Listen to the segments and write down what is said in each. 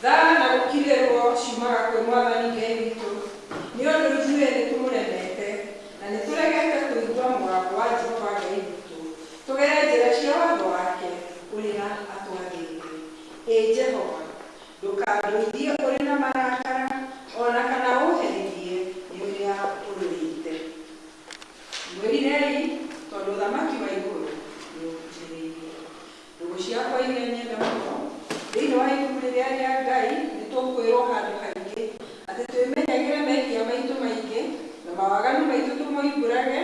Thana gukirĩrwo ciumaga kwĩ Mwathani Ngai witũ nĩ ũndũ ithuĩ nĩ tũmũremete na nĩ tũregete kũigua mũgambo wa Jehova Ngai witũ tũgere njĩra cia watho wake ũrĩa atwathĩte. Jehova, ndũkandũithie ũrĩ na marakara ona kana ũherithie nĩ ũrĩa ũrũĩte. Mwĩrirei tondũ ũthamaki wa igũrũ nĩ ũkuhĩrĩirie. Ndũgũ ciakwa iria nyenda mũno thĩinĩ wa ibuku rĩrĩa rĩa Ngai nĩ tũkwĩrwo handũ haingĩ atĩ twĩmenyagĩre mehia maitũ maingĩ na mawaganu maitũ tũmoimbũrage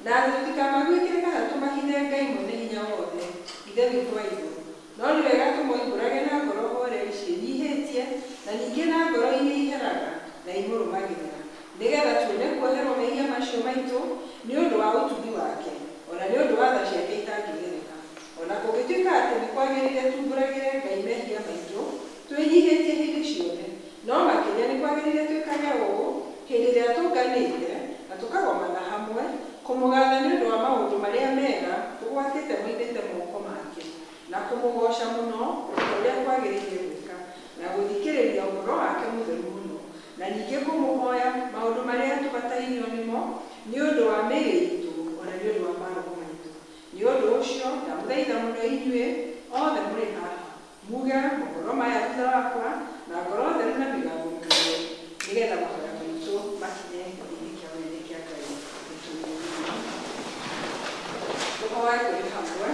na atĩ tũtikamagwĩkĩre kana tũmahithe Ngai mwene hinya wothe ithe witũ wa igũrũ. No nĩ wega tũmoimbũrage na ngoro horeru ciĩnyihĩtie na ningĩ na ngoro iria iheraga na imũrũmagĩrĩra, nĩgetha tuone kuoherwo mehia macio maitũ nĩ ũndũ wa ũtugi wake ona nĩ ũndũ wa tha ciake itangĩgereka. Ona kũngĩtuĩka atĩ nĩ kwagĩrĩire tumbũragĩre Ngai mehia maitũ twĩnyihĩtie hĩndĩ ciothe, no makĩria nĩ kwagĩrĩire twĩkage ũũ hĩndĩ ĩrĩa tũnganĩte na tũkagomana hamwe kũmũgatha nĩ ũndũ wa maũndũ marĩa mega tũgwatĩte moimĩte moko make na kũmũgoca mũno ũrĩa kwagĩrĩire gwĩka na gũthikĩrĩria ũhoro wake mũtheru mũno na ningĩ kũmũhoya maũndũ marĩa tũbatairio nĩmo nĩ ũndũ wa mĩĩrĩ itũ ona nĩ ũndũ wa maroho maitũ. Nĩ ũndũ ũcio ndamũthaitha mũno inyuĩ othe mũrĩ haha muge mohoro maya thutha wakwa na ngoro theru na mĩgambo mĩũru nĩgetha mahoya maitũ makinye gĩthiĩ kĩa wende kĩa Ngai witũ. Tũhoe tũrĩ hamwe.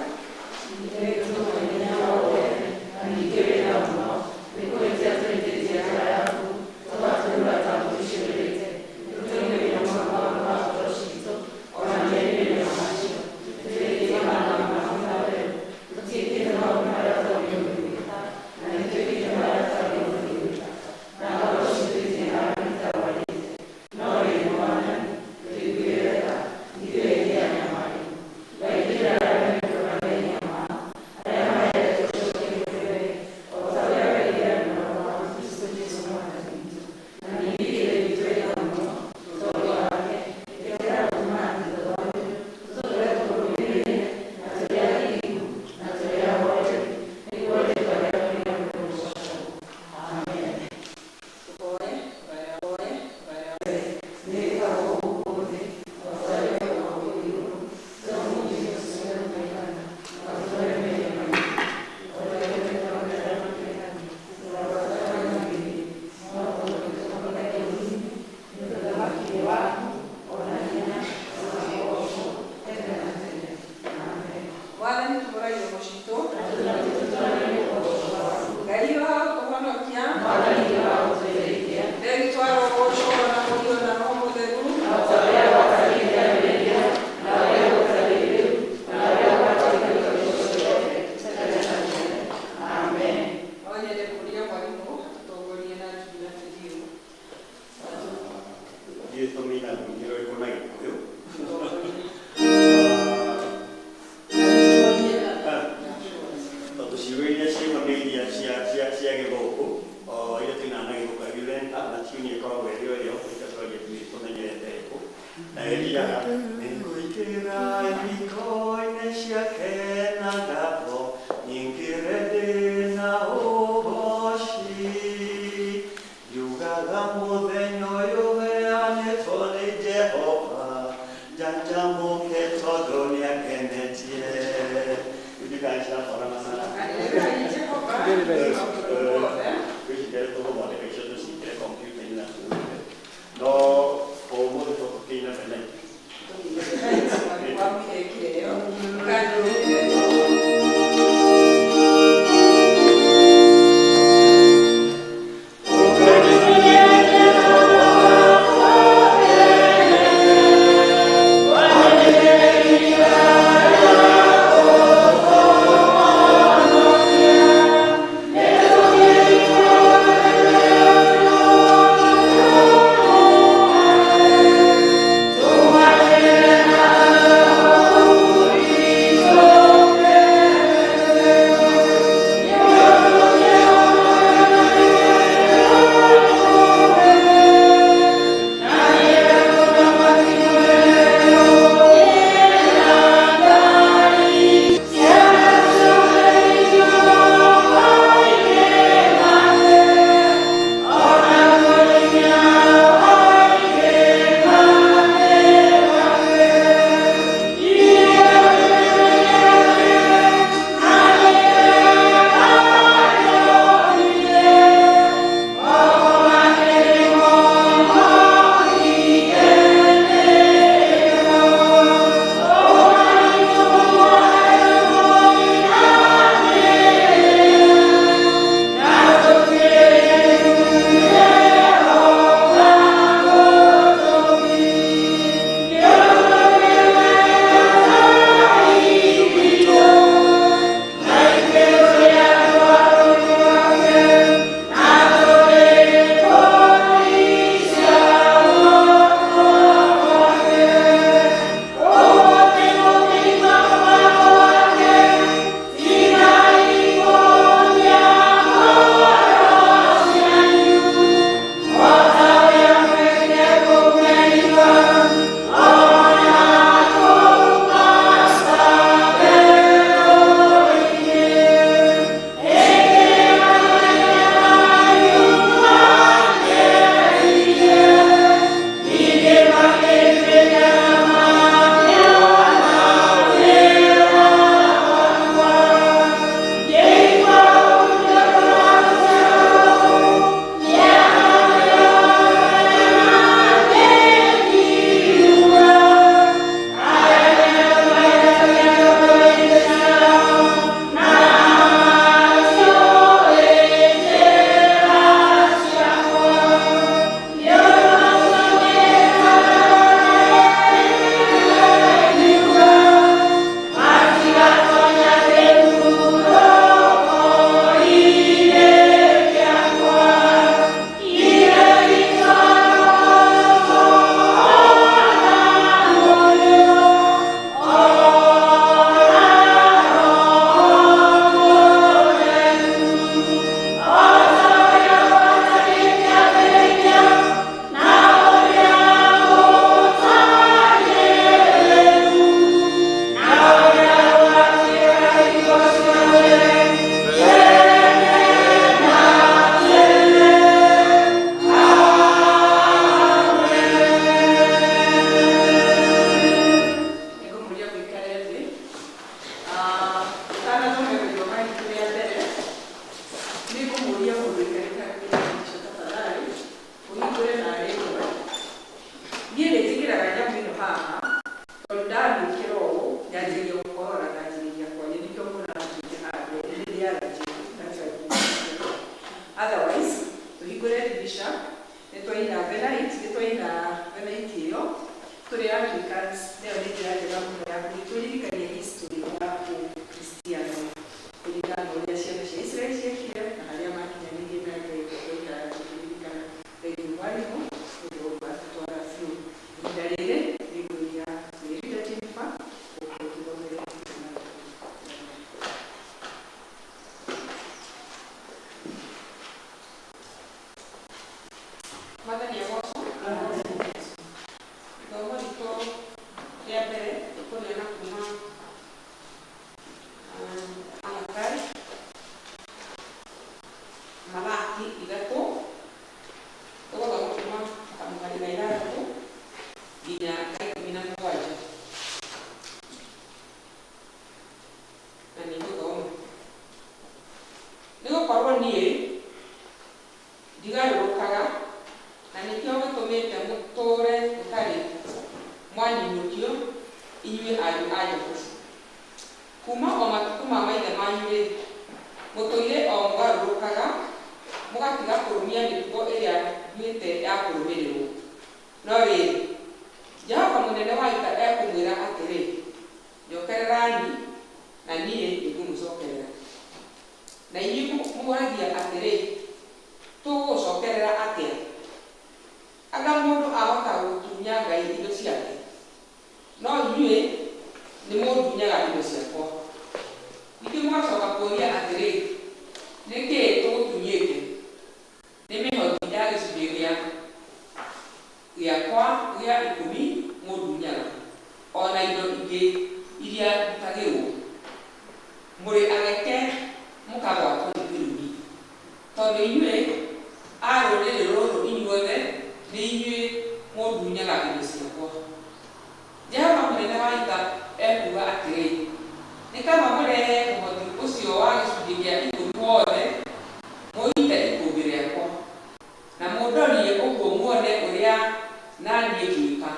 tuhingũre dirisha, nĩ twaina Venite, nĩ twaina Venite ĩyo, tũrĩ Anglicans, nĩyo nĩ njĩra njega mũno ya kũririkania history ya Ũkristiano kũringana na ũrĩa ciana cia Israeli ciekire na harĩa makinyanĩirie na Ngai kũrĩa kũririkana Ngai mwarimũ nĩguo gwatũtwara biũ. Ihinda rĩrĩ nĩ ngũria Mĩrita Jennifer gũkũthomera Mwathani agocwo. Ithomo ritũ rĩa mbere tũkũrĩona kuma Malakai Malaki 3 tũgũthoma kuma kamũgari ga 6 nginya ga 17 na nĩ gũthoma nĩgũkorwo niĩ ndigarũrũkaga na nĩkĩo gĩtũmĩte mũtũũre mũtarĩ mwanyinũkio inyuĩ ariũ a Jesũ. Kuma o matukũ ma maithe manyu-rĩ, mũtũire o mũgarũrũkaga mũgatiga kũrũmia mĩtugo ĩrĩa nduĩte ya kũrũmĩrĩrwo. No rĩrĩ, Jehova mũnene wa ita ekũmwĩra atĩrĩ, njokererani na niĩ nĩngũmũcokerera. Na inyuĩ mũũragia atĩrĩ, tũgũgũcokerera atĩa? Anga mũndũ ahota gũtunya Ngai indo ciake? No inyuĩ nĩ mũndunyaga indo ciakwa. Ningĩ mũgacoka kũũria atĩrĩ, nĩ kĩĩ tũgũtunyĩte? Nĩ mĩhothi ya gĩcunjĩ gĩakwa gĩa 10 mũndunyaga, o na indo ingĩ iria ndutagĩrwo. Mũrĩ ageke mũkagwatwo nĩ kĩrumi, tondũ inyuĩ a rũrĩrĩ rũrũ inyuothe nĩ inyuĩ mũndunyaga indo ciakwa. Jehova mũnene wa ita ekuga atĩrĩ, nĩ kaba mũrehe ũhoti ũcio wa gĩcunjĩ gĩa 10 wothe mũite ikũmbĩ rĩakwa, na mũndorie ũguo muone ũrĩa naniĩ ngwĩka.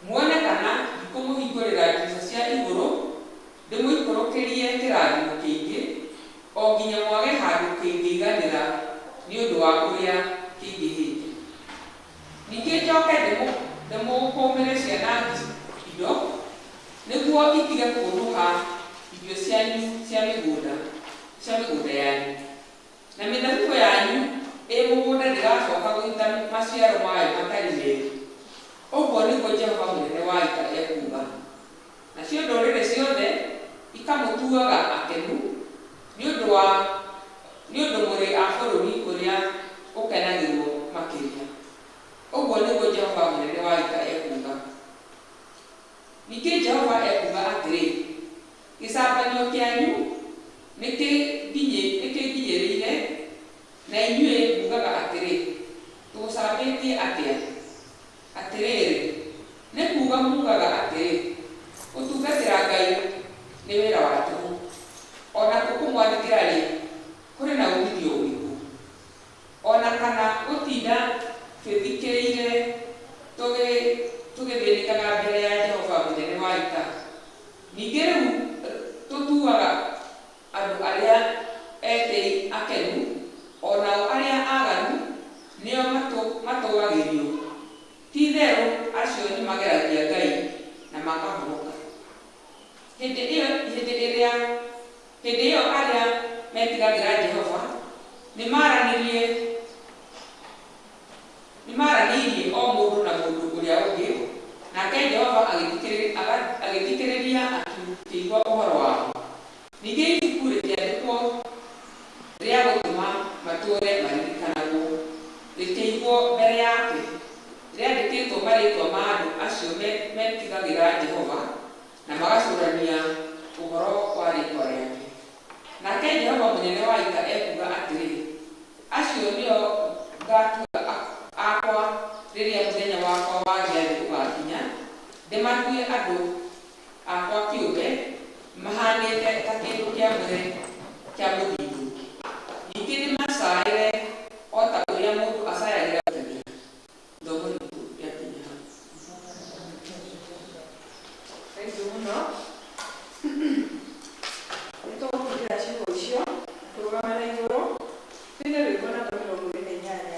Muone kana ndikũmũhingũrĩra ndirica cia igũrũ ndĩmũikũrũkĩrie kĩrathimo kĩingĩ o nginya mwage handũ kĩngĩiganĩra nĩ ũndũ wa ũrĩa kĩingĩhĩte. Ningĩ njoke ndĩmũkũũmĩre ciana indo nĩguo itige kũũnũha irio cianyu cia mĩgũnda yanyu, na mĩthabibũ yanyu ĩ mũgũnda ndĩgacoka gũita maciaro mayo matarĩ merĩ. Ũguo nĩguo Jehova mũnene wa ita ekuga. Nacio ndũrĩrĩ ciothe ikamũtuaga akenu nĩ ũndũ mũrĩ a bũrũri ũrĩa ũkenagĩrwo makĩria. Ũguo nĩguo Jehova mũnene wa ita ekuga. Ningĩ Jehova ekuga atĩrĩ, gĩcambanio kĩanyu nĩkĩnginyĩrĩire, na inyuĩ mugaga atĩrĩ, tũgũcambĩtie atĩa? Atĩrĩrĩ, nĩ kuuga mugaga atĩrĩ, gũtungatĩra Ngai nĩ wĩra wa tũhũ, ona tũkũmwathĩkĩra-rĩ, kũrĩ na umithio ũrĩkũ? Ona kana gũtinda twĩthikĩrĩire tũgĩthĩnĩkaga mbere ya Jehova mũnene wa ita. Ningĩ rĩu tũtuaga andũ arĩa etĩĩi akenu, o nao arĩa aganu nĩo matũgagĩrio. Ti-itherũ acio nĩ mageragia Ngai na makahonoka. Hĩndĩ ĩyo arĩa metigagĩra Jehova nĩmaranĩirie o mũndũ na mũndũ ũrĩa ũngĩ, nake Jehova agĩthikĩrĩria akĩigua ũhoro wao. Ningĩ ibuku rĩkĩandĩkwo rĩa gũtũma matũũre maririkanagwo rĩkĩigwo mbere yake, rĩandĩkĩtwo marĩĩtwa ma andũ acio metigagĩra Jehova na magacũrania ũhoro wa rĩĩtwa rĩake. Nake Jehova mũnene wa ita ekuga atĩrĩ, acio nĩo ngatua akwa rĩrĩa mũthenya wakwa wa gĩathĩ ũgakinya, ndĩmatue andũ akwa kĩũmbe mahanĩte ta kĩndũ kĩamũre kĩa mũthingu. Ningĩ nĩmacaĩre o ta ũrĩa mũndũ acayagĩra gũtania. Ithomo ritũ rĩakinya hau. Thengiũ mũno. Nĩtũgũkũrĩra ciugo icio, tũrũgama na igũrũ, twĩne rwĩmbo namba 28.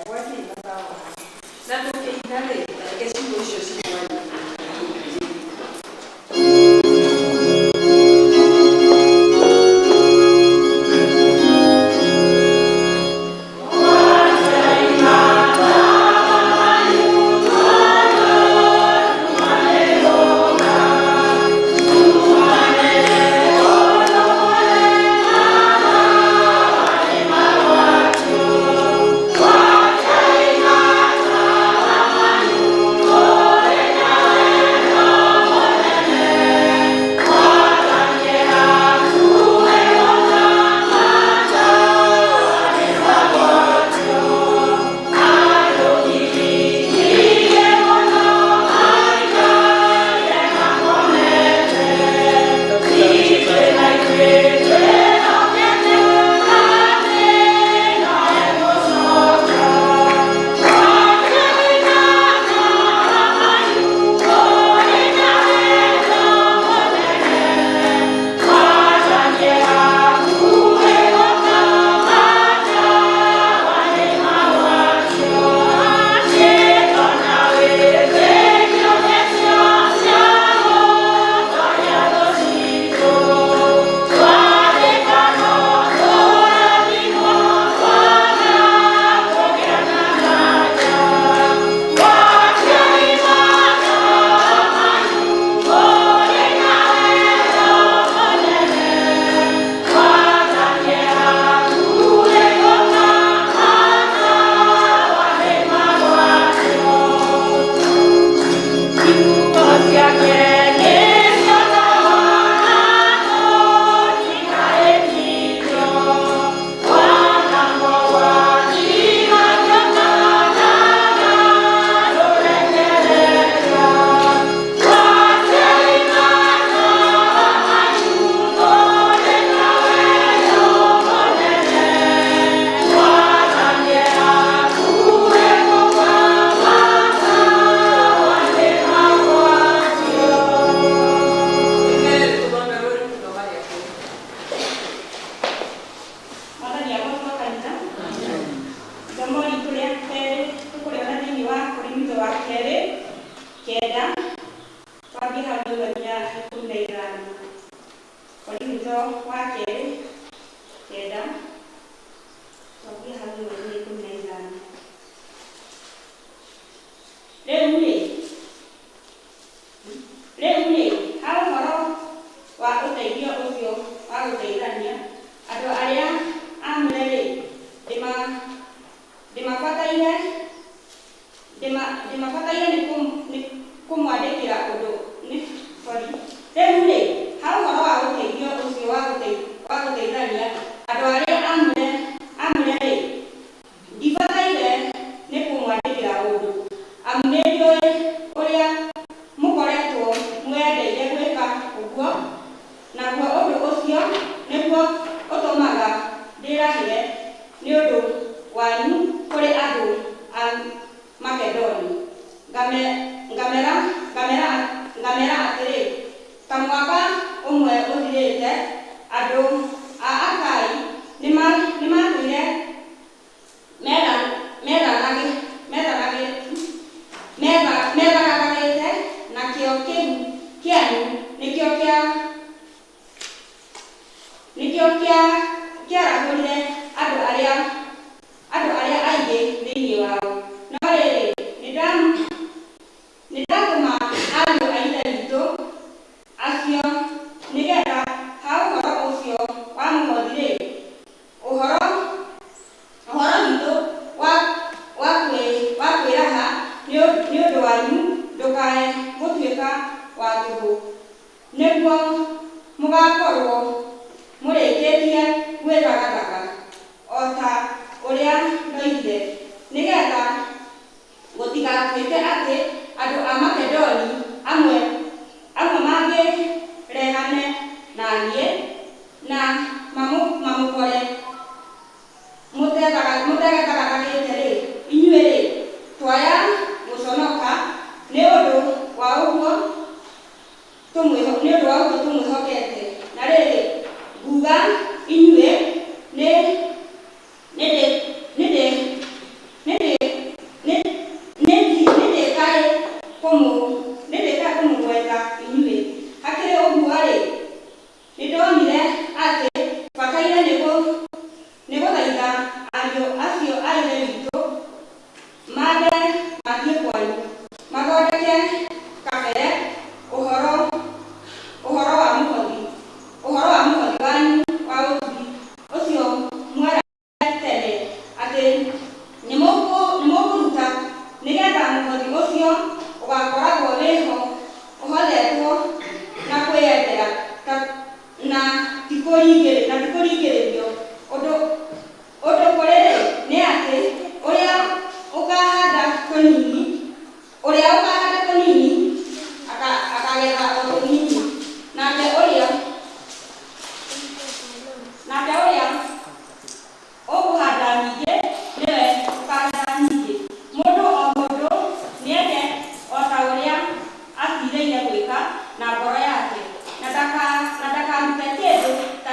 wa kerĩ kenda twambie handũ nginya 15 Korintho wa kerĩ kenda twambie handũ nginya 15 rĩu nĩ ha ũhoro wa ũteithio ũcio wa gũteithania andũ arĩa amũre ndĩmabataire nĩ kũmwandĩkĩra ũndũ rĩu nĩ ha ũhoro wa ũteithio ũcio wa gũteithania andũ arĩa amũre ndibataire nĩ kũmwandĩkĩra ũndũ amu nĩ njũĩ ũrĩa mũkoretwo mwendeire gwĩka ũguo, naguo ũndũ ũcio nĩguo ũtũmaga ndĩrahĩre nĩ ũndũ wanyu kũrĩ andũ a Makedoni. Ngamera atĩrĩ, ta mwaka ũmwe ũthirĩte, andũ a Akai nĩmatũire methagaragĩte na kĩo kĩu kĩanyu nĩkĩo kĩarahũrire andũ arĩa aingĩ thĩinĩ wao. No rĩrĩ nĩndatũma ariũ a Ithe witũ acio nĩgetha ha ũhoro ũcio wa mũhothi-rĩ, ũhoro witũ wa kwĩraha nĩ ũndũ wanyu ndũkae gũtuĩka wa tũhũ, nĩguo mũgakorwo mũrĩkĩtie gwĩthagathaga o ta ũrĩa ndoigire, nĩgetha gũtigatuĩke atĩ andũ a Makedoni amwe mangĩrehane na niĩ na mamũkore mũtegethagatagĩte-rĩ, inyuĩ-rĩ twaya gũconoka nĩ ũndũ wa ũguo tũmwĩhokete. Na rĩrĩ nguga inyuĩ nĩndĩkaĩ kũmũgweta inyuĩ. Hakĩrĩ ũguo-rĩ, nĩndonire atĩ bataire nĩ gũthaitha ariũ acio a Ithe witũ mathiĩ kwanyu mathondeke kabere ũhoro wa mũhothi wanyu wa ũtugi ũcio mwerĩire tene atĩ nĩmũkũruta, nĩgetha mũhothi ũcio ũgakoragwo wĩho ũhothetwo na kwĩyendera na ti kũringĩrĩrio. Ũndũ kũrĩ-rĩ nĩ atĩ ũrĩa ũkahanda tũnini akagetha o tũnini, nake ũrĩa ũkũhanda nyingĩ nĩwe ũkagetha nyingĩ. Mũndũ o mũndũ nĩende o ta ũrĩa acirĩire gwĩka na ngoro yake, na ndakarute kĩndũ ta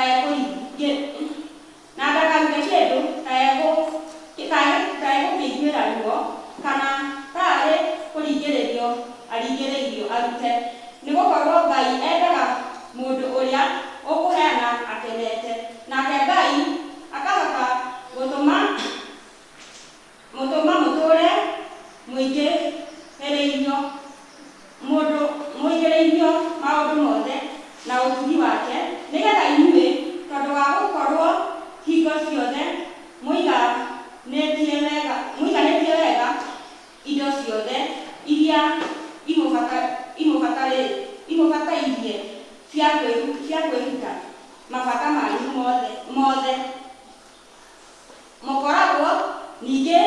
egũkĩiguĩra ruo kana tarĩ kũringĩrĩrio aringĩrĩirio arute, nĩgũkorwo Ngai endaga mũndũ ũrĩa ũkũheana akenete, nake Ngai akahota gũtũma mũtũre mũingĩrĩirio maũndũ mothe na ũtugi wake, nĩgetha inyuĩ tondũ wa gũkorwo hingo ciothe mũiganĩtie wega indo ciothe iria imũbatairie cia kwĩruta mabata manyu mothe, mũkoragwo ningĩ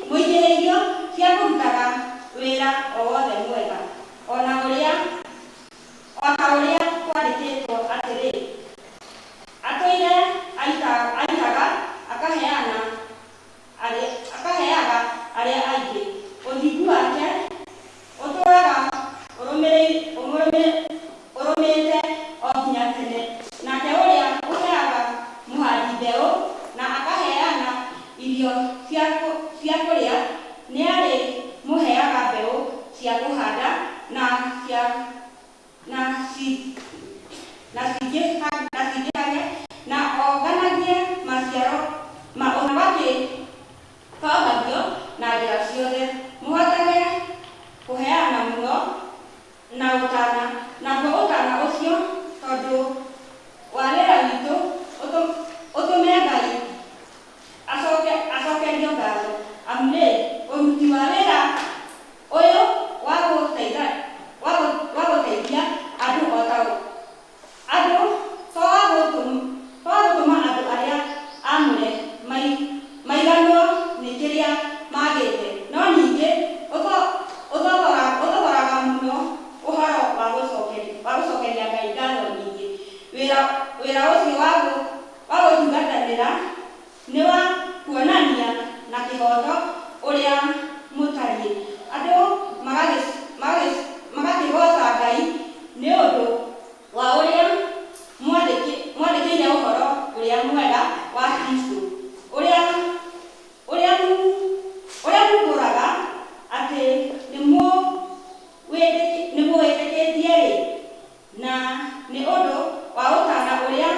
mũingĩhĩirio cia kũrutaga wĩra o wothe mwega, o ta ũrĩa kwandĩkĩtwo atĩrĩ, atũire aitaga akaheaga arĩa aingĩ, ũthingu wake ũtũũraga ũrũmĩte o nginya tene, nake ũrĩa ũheaga mũhandi mbeũ na akaheana irio cia kũrĩa nĩ arĩ mũheaga mbeũ cia kũhanda na cingĩhage na onganagie maciaro magĩtongagio na njĩra ciothe mũhotage kũheana mũno na ũtana naguo ũtana ũcio tondũ wa wĩra witũ ũtũme Ngai acokerio ngatho amu nĩ ũruti wa wĩra ũyũ wa gũteithia andũ andũ to wa gũtũma andũ arĩa amũre maiganwo nĩ kĩrĩa magĩte no ningĩ ũthogoraga mũno ũhoro wa gũcokeria Ngai ngatho nyingĩ. Wĩra ũcio wa gũtungatĩra nĩ wa kuonania na kĩhoto ũrĩa mũtariĩ andũ magakĩgoca Ngai nĩ ũndũ wa ũrĩa mwandĩkĩire ũhoro ũrĩa mwega wa Kristo ũrĩa mumbũraga atĩ nĩmũwĩtĩkĩtie na nĩ ũndũ wa ũtana ũrĩa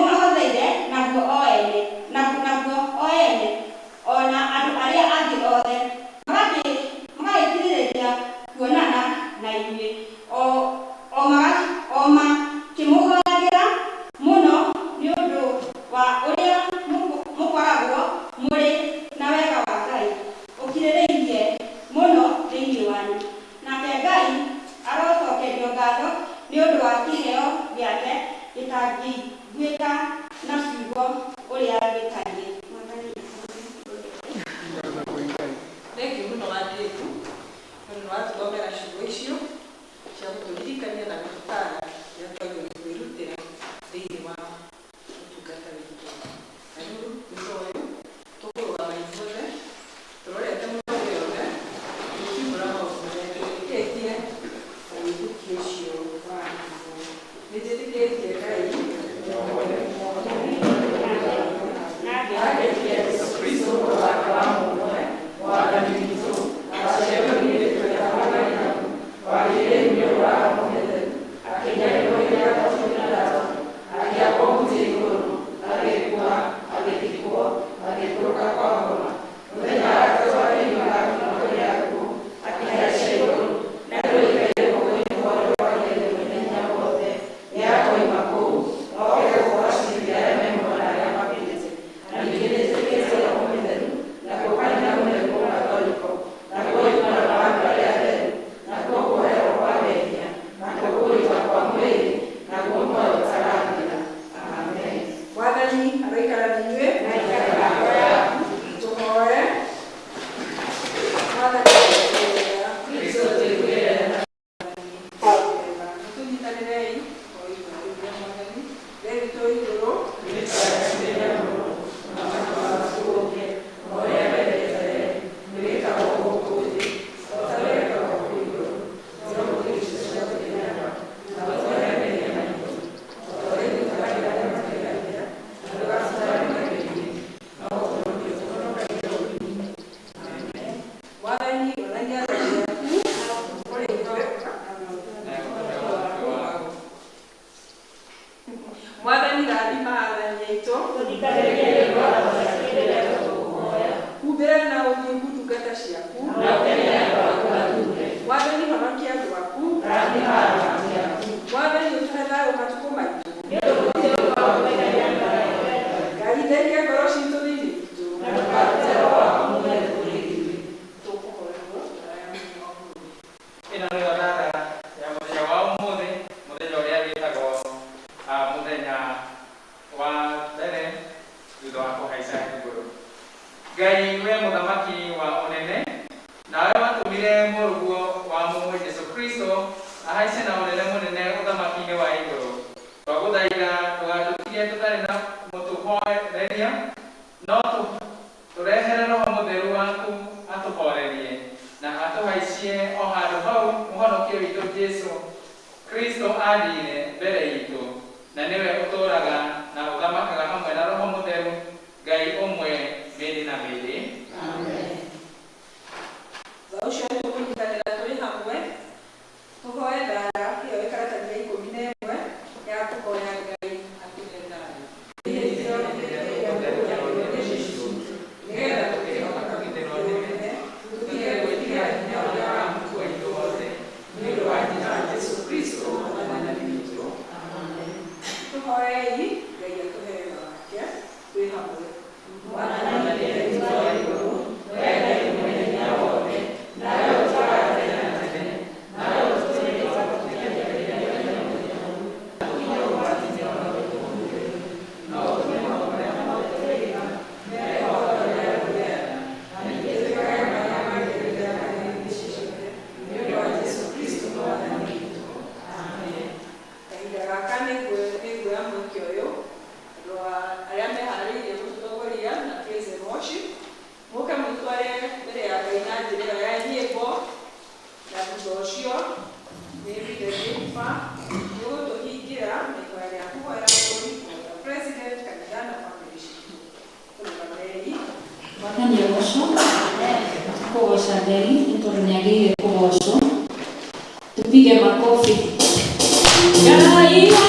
mũmahotheire naguo o ene ona andũ arĩa angĩ othe magagĩkirĩrĩria kuonana na inyuĩ o makĩmũhoyagĩra mũno nĩ ũndũ wa ũrĩa mũkoragwo mũrĩ na wega wa Ngai ũkirĩrĩirie mũno thĩinĩ wanyu. Nake Ngai arocokerio ngatho nĩ ũndũ wa kĩheo gĩake gĩtangĩiguĩka na ciugo ũrĩa gĩtariĩ. Thank you mũno Wanjĩku tondũ watũthomera ciugo icio cia gũtũririkania na gũtũtaara ũrĩa twagĩrĩirwo kwĩrutĩra thĩinĩ wa ũtungata witũ. Na rĩu thutha ũyũ tũkũrũgama ithuothe tũrorete mũndũ yothe tũkiumbũra maũndũ marĩa twĩtĩkĩtie na wĩtĩkio ũcio wa nĩnjĩtĩkĩtie Ngai Yesu Kristo wake wa mũmwe Mwathani witũ aciarĩire twĩra wagĩrĩire wa mũtheru akĩnyarirũria gũtũnara agĩakwo mũtĩ igũrũ agĩkua agĩthikwo agĩtũũka kwa ngoma mũthenya wa gatatũ akĩriũka kuuma kũrĩ akuũ akĩhaica igũrũ na ndoigire guoko-inĩ gwake kwa ĩrĩo inene hinya wothe nĩakoima kũu oke kũgwacĩrĩria arĩa memuoyo na arĩa mapĩndĩte na ningĩ nĩnjĩtĩkĩtie Roho Mũtheru nakuo kanitha mũtheru Katholiko nakuo imana wa andũ arĩa atheru nakuo kuoherwo kwa mehia nakuo kũrutwo kwa mwĩrĩ nakuo muoyo ũtarathira. Amen. Mwathani aroikara na inyuĩ na aikare na ngoro yaku. Tũhoe. Mwathani Kristo tũiguĩre tũnyitanĩrei oigũrĩria Mwathani rĩrĩ igũrũ Mwathani rathima athani aitũ humbĩra na ũthiĩ ndungata ciaku Mwathani honokia andũ aku Mwathani ũtũhe thayũ matukũ maitũ Ngai theria ngoro citũ thĩinĩ witũ tũkũhoerwo ĩno nĩyo nada ya mũthenya wa ũmũthĩ mũthenya ũrĩa wĩtagwo mũthenya wa mbere thutha wa kũhaica igũrũ. Ngai we mũthamaki wa ũnene nawe watũmire mũrũguo wa mũmwe Jesũ Kristo ahaice na ũnene mũnene ũthamaki-inĩ wa igũrũ. Twagũthaitha ndũgatũtige tũtarĩ na mũtũhoreria no tũrehere Roho Mũtheru waku atũhorerie na atũhaicie o handũ hau mũhonokio witũ Jesũ Kristo athire mbere itu na niwe uturaga na uthamakaga hamwe na Roho Mutheru Ngai umwe mĩndĩ na mĩndĩ. Amen. Zausha tukunyitanĩra tũrĩ hamwe tũhoe ndara ĩyo ĩkaratathi 11 ya kũhoya Ngai atũhe thayũ. Tupige makofi. Anyway.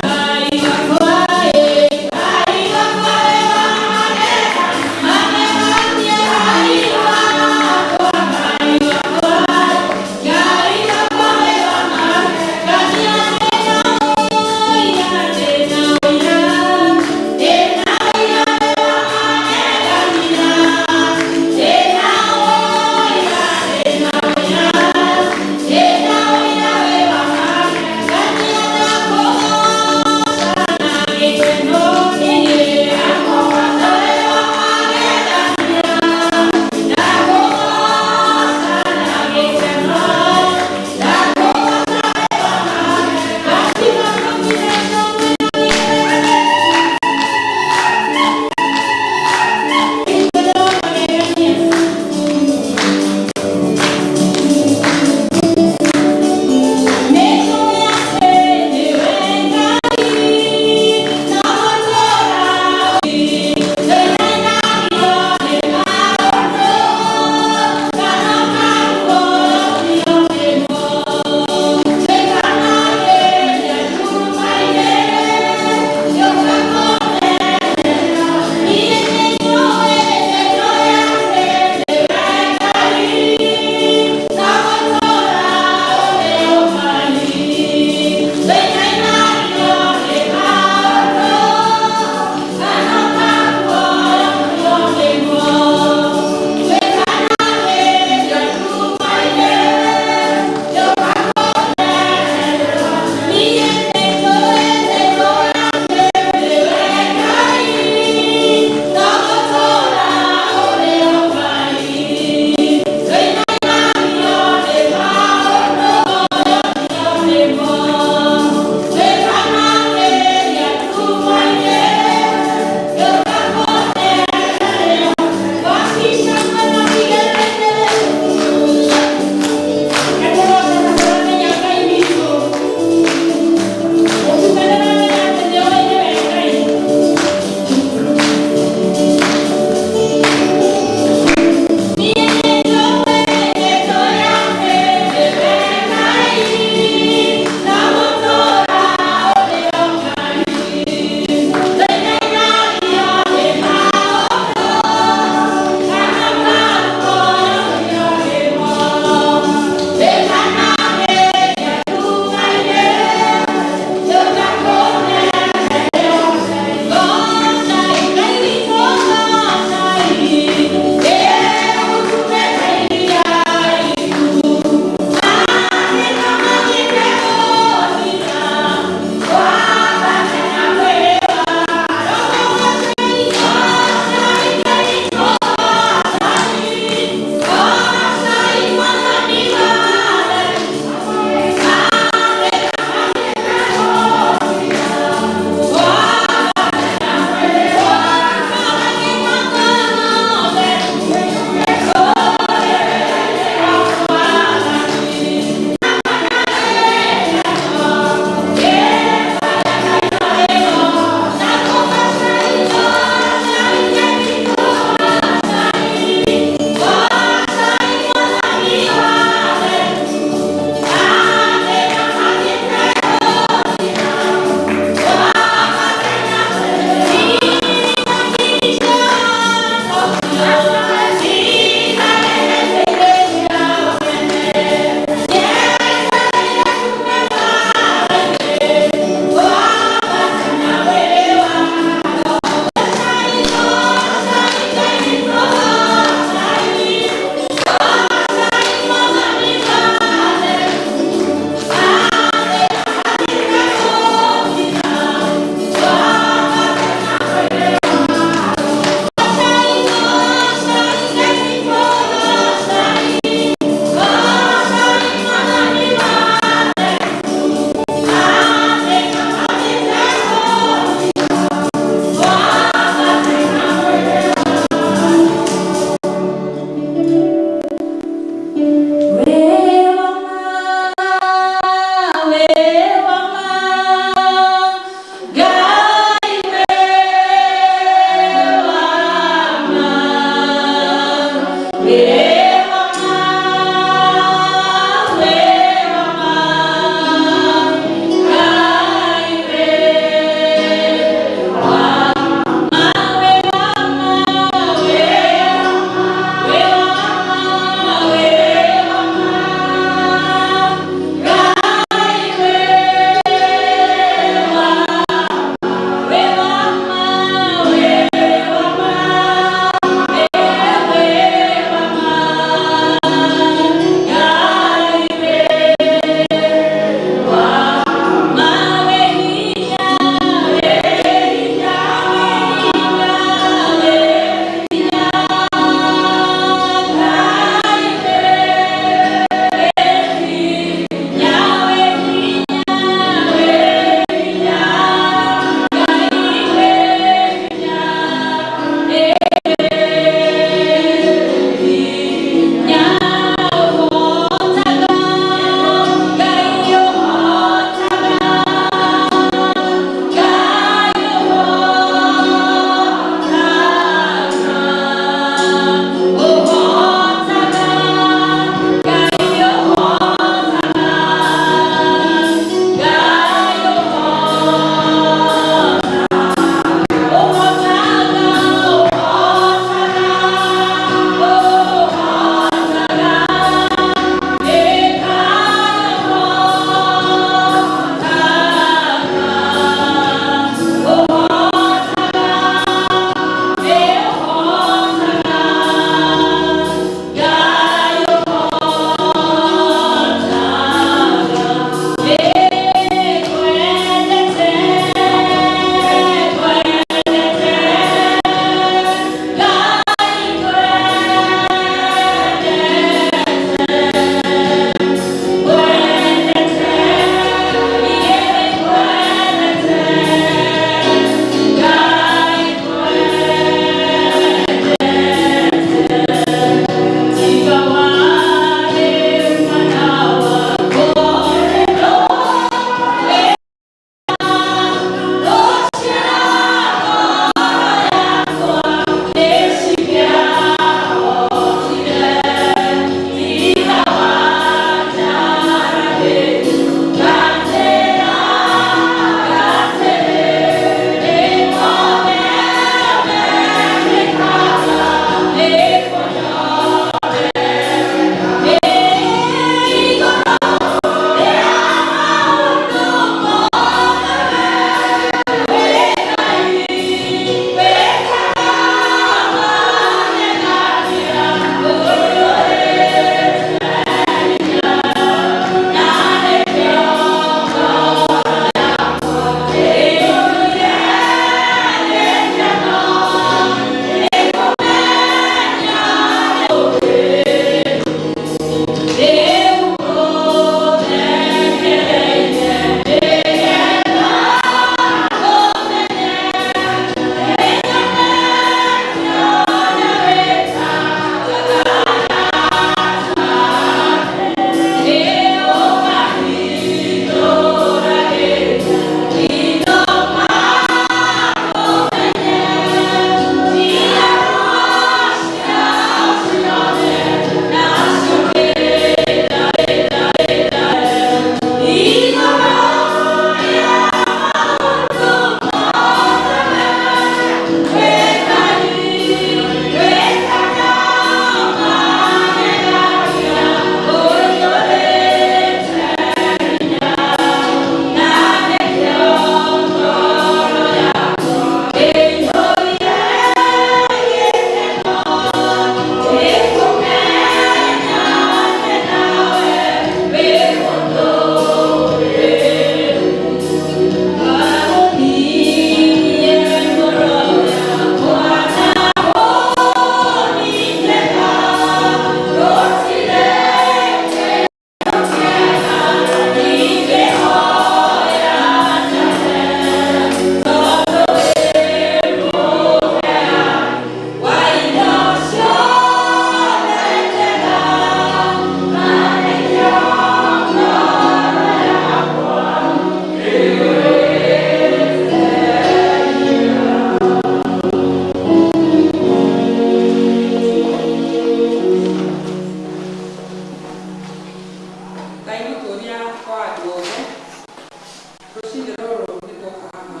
rũcinĩ rũrũ nĩ twoka haha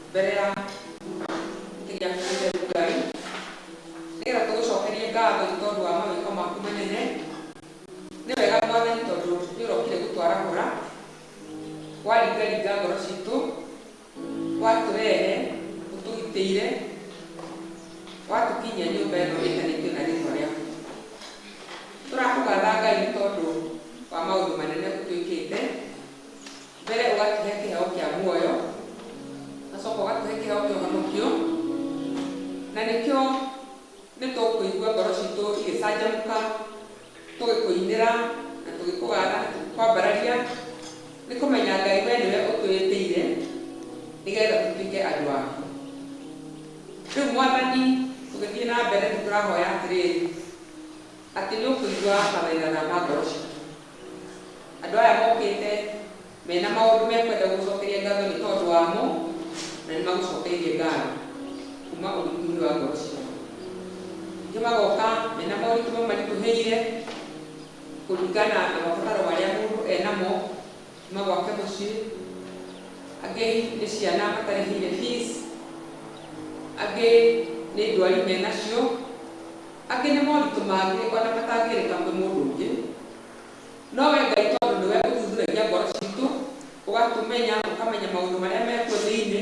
mbere ya kĩrĩa kĩrĩa Ngai nĩgetha tũgũcokerie ngatho nĩ tondũ wa mawĩko maku manene. Nĩ wega Mwathani tondũ nĩ ũrokire gũtwarahũra, waringaringa ngoro citũ, watũrehe, ũtũgitĩire, watũkinyia nyũmba ĩno ĩtanĩtio na rĩĩtwa rĩaku. Tũrakũgatha Ngai nĩ tondũ wa maũndũ manene ũtwĩkĩte. Mbere ũgatũhe kĩheo kĩa muoyo, gacoka ũgatũhe kĩheo kĩa ũhonokio, na nĩkĩo nĩ tũkũigua ngoro citũ igĩcanjamũka tũgĩkũinĩra na tũgĩkũgatha na tũkwambararia nĩ kũmenya Ngai we nĩwe ũtwĩtĩire nĩgetha tũtuĩke andũ aku. Rĩu Mwathani tũgĩthiĩ na mbere nĩ tũrahoya atĩrĩrĩ atĩ nĩ ũkũigua mathaithana ma ngoro citũ. Andũ aya mokĩte mena maũndũ mekwenda gũcokeria ngatho nĩ tondũ wamo, na nĩ magũcokeirie ngatho kuma ũrĩku-inĩ wa ngoro ciao. Ningĩ magoka mena moritũ maritũhĩire kũringana na mabataro marĩa mũndũ enamo kuma gwake mũciĩ. Angĩ nĩ ciana matarĩhĩire fees, angĩ nĩ ndwari menacio, angĩ nĩ moritũ mangĩ ona matangĩrĩka kwĩ mũndũ ũngĩ. No we Ngai tondũ nĩwe ũthuthuragia ngoro citũ, ũgatũmenya, ũkamenya maũndũ marĩa mekuo thĩinĩ,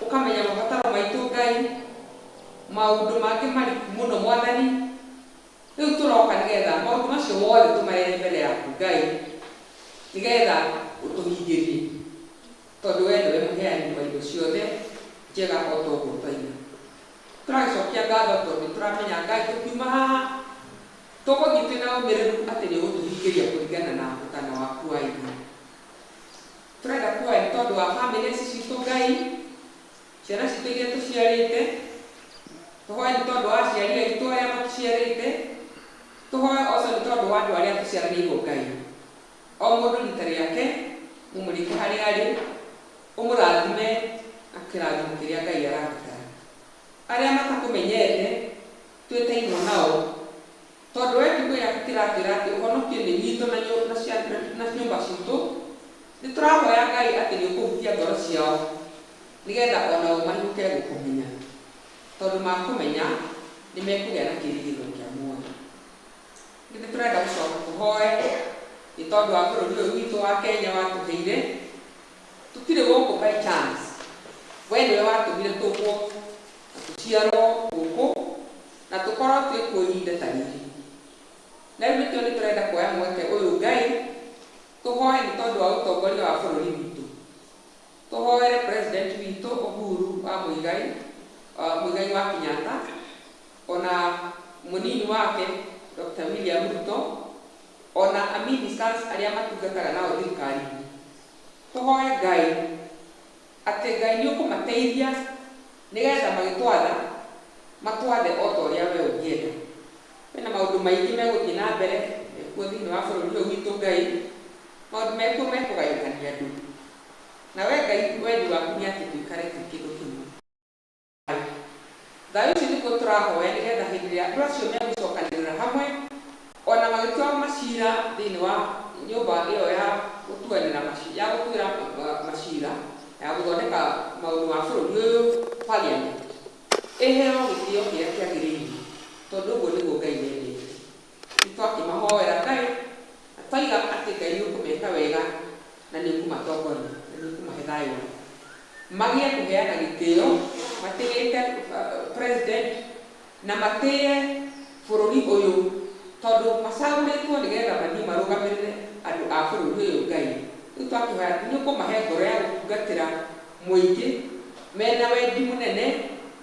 ũkamenya mabataro maitũ Ngai, maũndũ mangĩ mariku mũno Mwathani. Rĩu tũroka nĩgetha maũndũ macio mothe tũmarehe mbere yaku Ngai, nĩgetha ũtũhingĩrie tondũ we nĩwe mũheani wa indo ciothe njega o ta ũguo twaina. Tũragĩcokia ngatho tondũ tũramenya Ngai tũkiuma haha tũgũthiĩ twĩna ũmĩrĩru atĩ nĩ ũgũtũhingĩria kũringana na ũtana waku wa igũrũ. Tũrenda kuoya nĩ tondũ wa bamĩrĩ ici citũ Ngai, ciana citũ iria tũciarĩte, tũhoe nĩ tondũ wa aciari aitũ arĩa matũciarĩte, tũhoe oco nĩ tondũ wa andũ arĩa tũciaranĩirwo Ngai. O mũndũ rita rĩake mũmũrĩke harĩa arĩ, ũmũrathime na kĩrathimo kĩrĩa Ngai aratũtara. Arĩa matakũmenyete twĩteirwo nao tondũ we kiugo gĩaku kĩratwĩra atĩ ũhonokio nĩ witũ na nyũmba citũ. Nĩ tũrahoya Ngai atĩ nĩ ũkũhutia ngoro ciao nĩgetha onao mahiũke gũkũmenya, tondũ makũmenya nĩ mekũgĩa na kĩĩrĩgĩrĩro kĩa muoyo. Nĩ tũrenda gũcoka tũhoe nĩ tondũ wa bũrũri ũyũ witũ wa Kenya watũheire. Tũtirĩ gũkũ by chance, we nĩwe watũmire tũgwo na tũciarwo gũkũ na tũkorwo twĩkuo ihinda ta rĩrĩ. Na rĩu nĩkĩo nĩ tũrenda kuoya mweke ũyũ Ngai, tũhoe nĩ tondũ wa ũtongoria wa bũrũri witũ. Tũhoere president witũ Uhuru wa Muigai wa Kenyatta, ona mũnini wake Dr. William Ruto, ona ministers arĩa matungataga nao thirikari-inĩ. Tũhoe Ngai atĩ Ngai nĩ ũkũmateithia nĩgetha magĩtwatha matwathe o ta ũrĩa we ũngĩenda. Kwĩna maũndũ maingĩ megũthiĩ na mbere mekuo thĩinĩ wa bũrũri ũyũ witũ Ngai, maũndũ mekuo mekũgayũkania andũ. Na we Ngai wendi waku nĩ atĩ tũikare twĩ kĩndũ kĩmwe. Thayũ ici nĩkuo tũrahoya nĩgetha hĩndĩ ĩrĩa andũ acio megũcokanĩrĩra hamwe, ona magĩtua macira thĩinĩ wa nyũmba ĩyo ya gũtuanĩra ya gũtuĩra macira ya gũthondeka maũndũ ma bũrũri ũyũ parliament, ĩheo gĩtĩo kĩrĩa kĩagĩrĩire tondũ ũguo nĩguo Ngai endete. Nĩ twakĩmahoera Ngai na twaiga atĩ Ngai nĩ ũkũmeka wega na nĩ ũkũmatongoria na nĩ ũkũmahe thayũ. Magĩe kũheana gĩtĩo, matĩĩte president na matĩe bũrũri ũyũ tondũ macagũrĩtwo nĩgetha mathiĩ marũgamĩrĩre andũ a bũrũri ũyũ Ngai. Rĩu twakĩhoya atĩ nĩ ũkũmahe ngoro ya gũtungatĩra mũingĩ mena wendi mũnene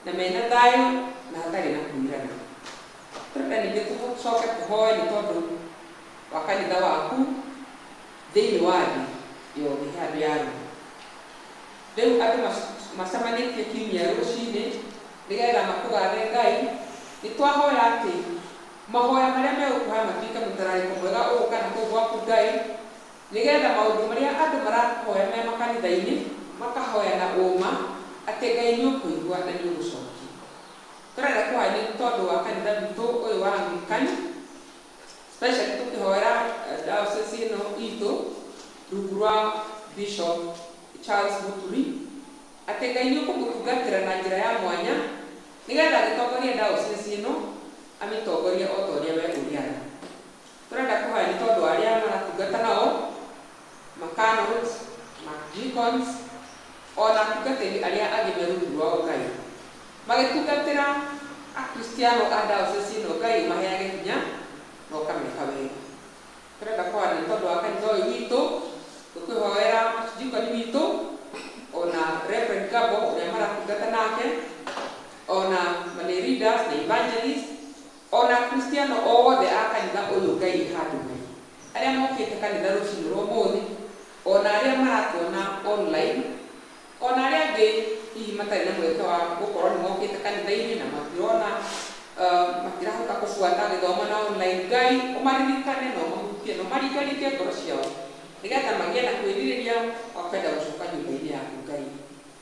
na mena thayũ na hatarĩ na kũirana. Tũrenda ningĩ tũcoke tũhoe nĩ tondũ wa kanitha waku thĩinĩ wa thĩ yothe handũ ya thĩ. Rĩu andũ macemanĩtie kiumia rũcinĩ nĩgetha makũgathe Ngai. Nĩ twahoya atĩ mahoya marĩa megũkũhe matuĩke mũtararĩko mwega ũgũka na kũu gwaku Ngai, nĩgetha maũndũ marĩa andũ marahoya me makanitha-inĩ makahoya na ũma atĩ Ngai nĩ ũkũigua na nĩ ũgũcokia. Tũrenda kũhoya nĩ tondũ wa kanitha witũ ũyũ wa Anglican, especially tũkĩhoera diocese ĩno itũ rungu rwa Bishop Charles Muturi atĩ Ngai nĩ ũkũmũtungatĩra na njĩra ya mwanya nĩgetha agĩtongoria diocese ĩno amĩtongorie o ta ũrĩa we ũrĩana. Tũrenda kũhoya nĩ tondũ arĩa maratungata nao ma-canons, ma-deacons, ona atungatĩri arĩa angĩ me rungu rwao Ngai magĩtungatĩra akristiano a diocese ĩno Ngai ũmaheage hinya na ũkameka wega. Tũrenda kũhoya nĩ tondũ wa kanitha ũyũ witũ, tũkwĩhoera deacon witũ ona Reverend Gabo ũrĩa maratungata nake, ona many leaders na evangelists, ona kristiano othe a kanitha ũyũ Ngai handũ Ngai, arĩa mokĩte kanitha rũcinĩ rwa ũmũthĩ, ona arĩa maratuona online, ona arĩa angĩ hihi matarĩ na mweke wa gũkorwo nĩ mokĩte kanitha-inĩ na matirona matirahota kũbuata gĩthomo na online. Ngai ũmaririkane na ũmahutie na ũmaringaringe ngoro ciao nĩgetha magĩe na kwĩrirĩria wa kwenda gũcoka nyũmba-inĩ yaku Ngai.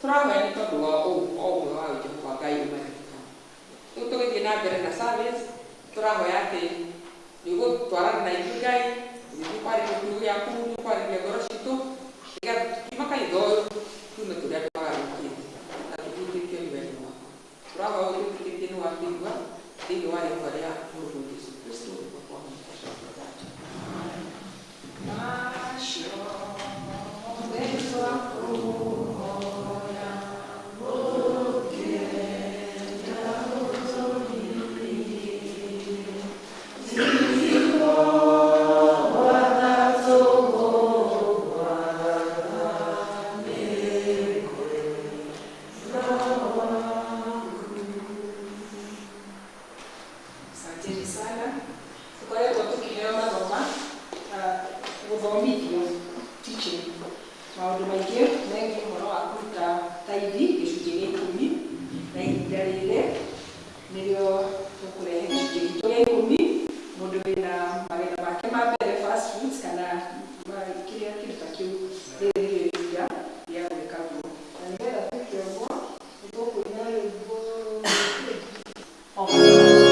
Tũrahoya nĩ tondũ wa ũmwe wa Jehova Ngai ũmaririkane. Rĩu tũgĩthiĩ na mbere na service, tũrahoya atĩ nĩ ũgũtwarana na ithuĩ Ngai, nĩ kwarĩria kiugo gĩaku, nĩ kwarĩria ngoro citũ nĩgetha tukiuma kanitha ũyũ tume tũrĩa twagarũrũkĩte na tũhutĩtio nĩ wendo waku. Tũrahoya ũtwĩtĩkĩtie nĩ wakũigua thĩinĩ wa rĩĩtwa rĩa Mũrũ Jesũ Kristo kwa Oh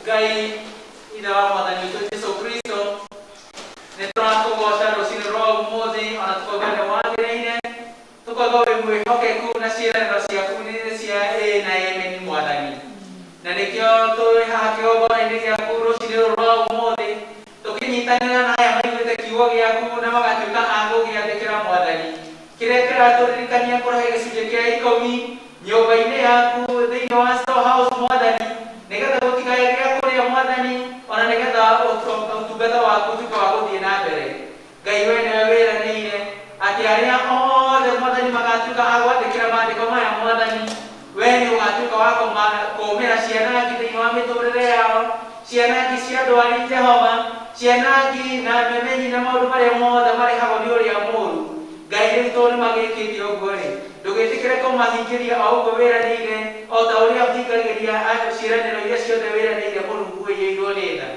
Ngai ithe wa Mwathani witũ Jesũ Kristo nĩ tũrakũgoca rũciinĩ rwa ũmũthĩ ona tũkauga nĩ wagĩrĩire, tũkauga wĩ mwĩhokeku na ciĩranĩro ciaku nĩ cia ĩĩ na ameni Mwathani. Na nĩkĩo tũrĩ haha kĩgongona-inĩ gĩaku rũciinĩ rũrũ rwa ũmũthĩ tũkĩnyitanĩra na aya maiguĩte kiugo gĩaku na magatuĩka a gũgĩathĩkĩra Mwathani, kĩrĩa kĩratũririkania kũrehe gĩcunjĩ kĩa 10 nyũmba-inĩ yaku thĩinĩ wa storehouse Mwathani, nĩgetha gũtigae gĩa kũrĩa Mwathani, ona nĩgetha ũtungata waku ũtuĩke wa gũthiĩ na mbere. Ngai we nĩwe wĩranĩire atĩ arĩa othe Mwathani magatuĩka a gwathĩkĩra maandĩko maya Mwathani, we nĩ ũgatuĩka wa kũmĩra cianangi thĩinĩ wa mĩtũrĩre yao, cianangi cia ndwari Jehova, cianangi na memenyi na maũndũ marĩa mothe marehagwo nĩ ũrĩa mũũru. Ngai witũ nĩ magĩkĩte ũguo-rĩ, ndũgĩtĩkĩre kũmahingĩria o ũguo wĩranĩire, o ta ũrĩa ũhingagĩria ciĩranĩro iria ciothe wĩranĩire Mũrungu wĩiyũirwo nĩ tha.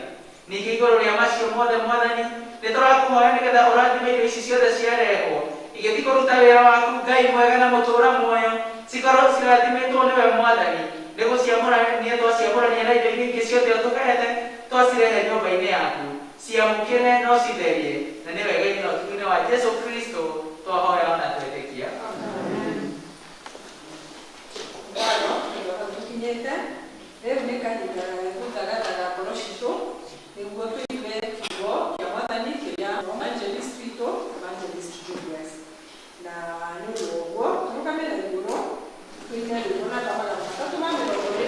Ningĩ igũrũ rĩa macio mothe Mwathani, nĩ tũrakũhoya nĩgetha ũrathime indo ici ciothe ciarehwo igĩthiĩ kũruta wĩra waku Ngai mwega na mũtũũra muoyo, cikorwo cirathimĩtwo nĩwe Mwathani, nĩ gũciamũrania twaciamũrania na indo iria ingĩ ciothe ũtũhete, twacirehe nyũmba-inĩ yaku, ciamũkĩre no citherie, na nĩ wega-inĩ na ũtugi-inĩ wa Jesũ Kristo twahoya ona twetĩkia. Tukinyĩte rĩu nĩ kahinda ga gũtagataga ngoro citũ nĩguo tũigue kiugo kĩa Mwathani kĩrĩa evangelist witũ Evangelist Julius. Na nĩ ũndũ wa ũguo tũrũgame na igũrũ tũine rwĩmbo na ndamaga matatũ ma 22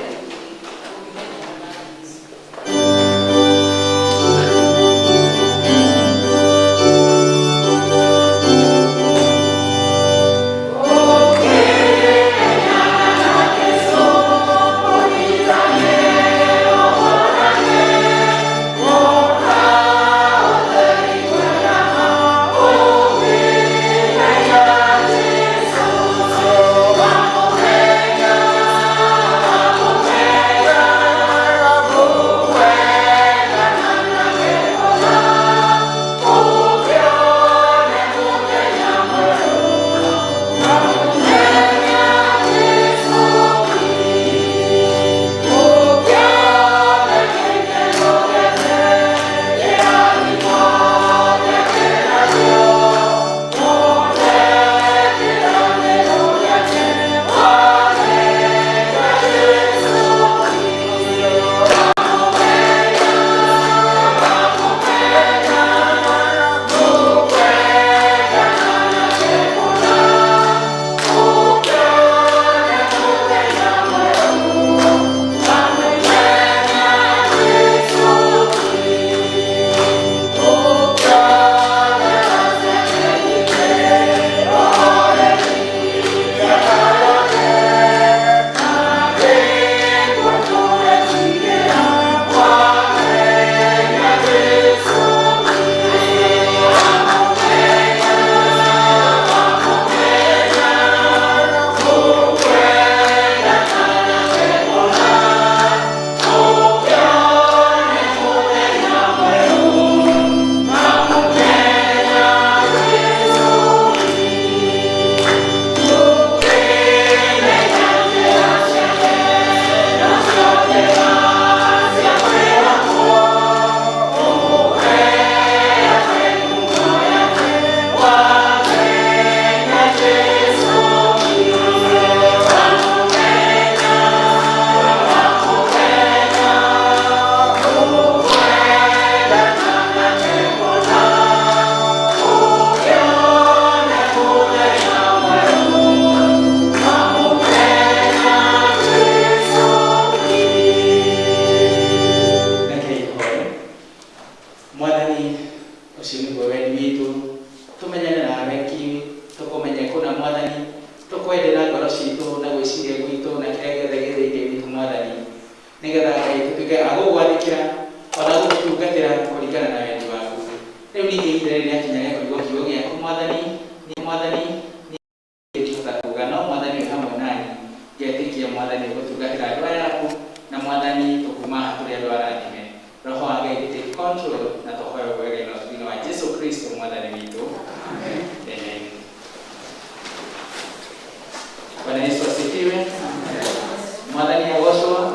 Mwathani agocwo.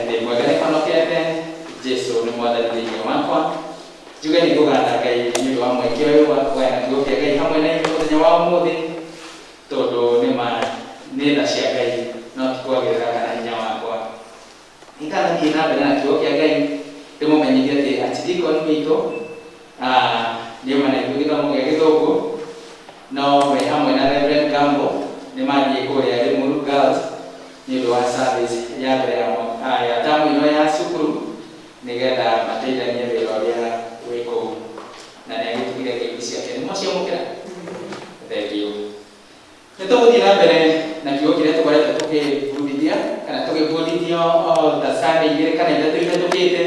Nĩ mwega nĩ Jesu nĩ mwathani thĩinĩ wakwa. Njuge nĩ ngũganda Ngai nĩ ũndũ wa mweke ũyũ wa kũgayana kiugo kĩa Ngai hamwe na inyuĩ mũthenya wa ũmũthĩ, tondũ nĩ tha cia Ngai no ti kwagĩrĩra kana hinya wakwa. Itanathiĩ na mbere na kiugo kĩa Ngai ndĩmũmenyithie atĩ archdeacon witũ nĩ uma na ithuĩ gĩthomo gĩa Gĩthũngũ, no me hamwe na Reverend Gambo nĩ mathiĩ kũrĩa Limuru Girls nĩ ũndũ wa service ya mbere ya tamu ĩno ya cukuru, nĩgetha mateithanie wĩra ũrĩa wĩ kũu, na nĩ agĩtugire ngeithi ciake. Nĩ mwaciamũkĩra? Thengiũ. Nĩ tũgũthiĩ na mbere na kiugo kĩrĩa tũkoretwo tũkĩbundithia kana tũgĩbundithio ta Sunday igĩrĩ kana ithatũ ihĩtũkĩte.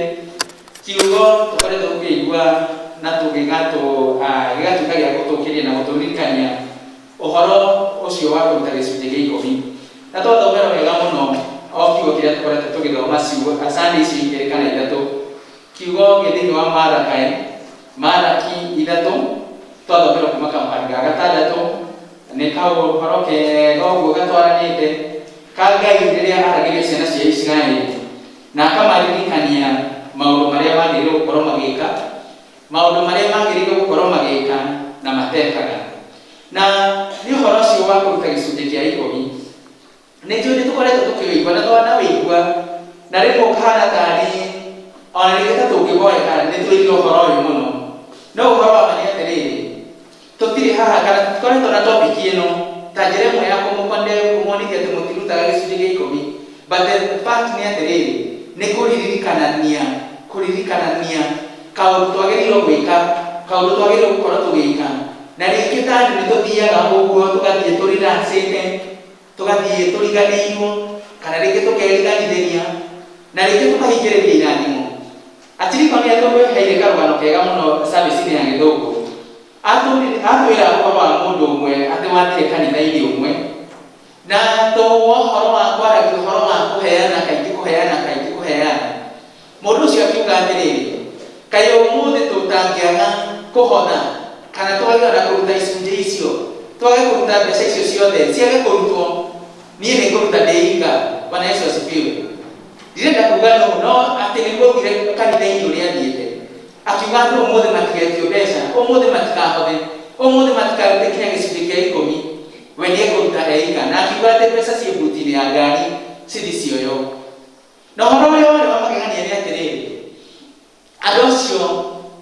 Kiugo tũkoretwo tũkĩigua na gĩgatuĩka gĩa gũtũkĩria na gũtũririkania ũhoro ũcio wa kũruta gĩcunjĩ gĩa ikũmi. Na twathomera wega mũno o kiugo kĩrĩa tũkoretwo tũgĩthoma Sunday icio igĩrĩ kana ithatũ. Kiugo gĩthĩinĩ wa Malaki ithatũ, twathomera kuma kamũhari ga gatandatũ, nĩ kaũhoro kega ũguo gatwaranĩte ka Ngai rĩrĩa aragĩria ciana cia Isiraeli na akamaririkania maũndũ marĩa magĩrĩirwo gũkorwo magĩka na matekaga. Na nĩ ũhoro ũcio wa kũruta gĩcunjĩ kĩa ikũmi nĩ tũkoretwo tũkĩwĩigua na twanawĩigua, na rĩmwe ũkahana tarĩ ona rĩngĩ tũngĩgoeka nĩ twĩrire ũhoro ũyũ mũno. No ũhoro wa ma nĩ atĩrĩrĩ, tũtirĩ haha kana tũkoretwo na topic ĩno ta njĩra ĩmwe ya kũmũonithia atĩ mũtirutaga gĩcunjĩ gĩa ikũmi, but the fact nĩ atĩrĩrĩ, nĩ kũririkanania kaũndũ twagĩrĩirwo gwĩka, kaũndũ twagĩrĩirwo gũkorwo tũgĩka. Na rĩngĩ ta andũ nĩ tũthiaga ũguo tũgathiĩ tũrelaxĩte, tũgathiĩ tũriganĩirwo, kana rĩngĩ tũkeriganithĩria, na rĩngĩ tũkahingĩrĩria irathimo. Archdeacon nĩ atũheire karũgano kega mũno service-inĩ ya Gĩthũngũ. Atwĩra ũhoro wa mũndũ ũmwe atĩ wathire kanitha-inĩ ũmwe, na ũhoro wa kwaragia ũhoro wa kũheana kaingĩ. Mũndũ ũcio akiuga atĩrĩrĩ, kaĩ ũmũthĩ tũtangĩaga kũhotha kana twagĩrĩra kũruta icunjĩ icio, twage kũruta mbeca icio ciothe ciage kũrutwo, niĩ nĩ kũruta ndĩiga. Bwana Yesu asifiwe. Ndirenda kuga no atĩ nĩguo augire kanitha-inĩ ũrĩa athiĩte, akiuga atĩ ũmũthĩ matigetio mbeca, ũmũthĩ matikahothe, ũmũthĩ matikarute kinya gĩcunjĩ kĩa ikũmi, we nĩ ekũruta eiga. Na akiuga atĩ mbeca ciĩ mbuti-inĩ ya ngari cithi cioyo. Na ũhoro ũyũ warĩ wa magegania nĩ atĩrĩrĩ, andũ acio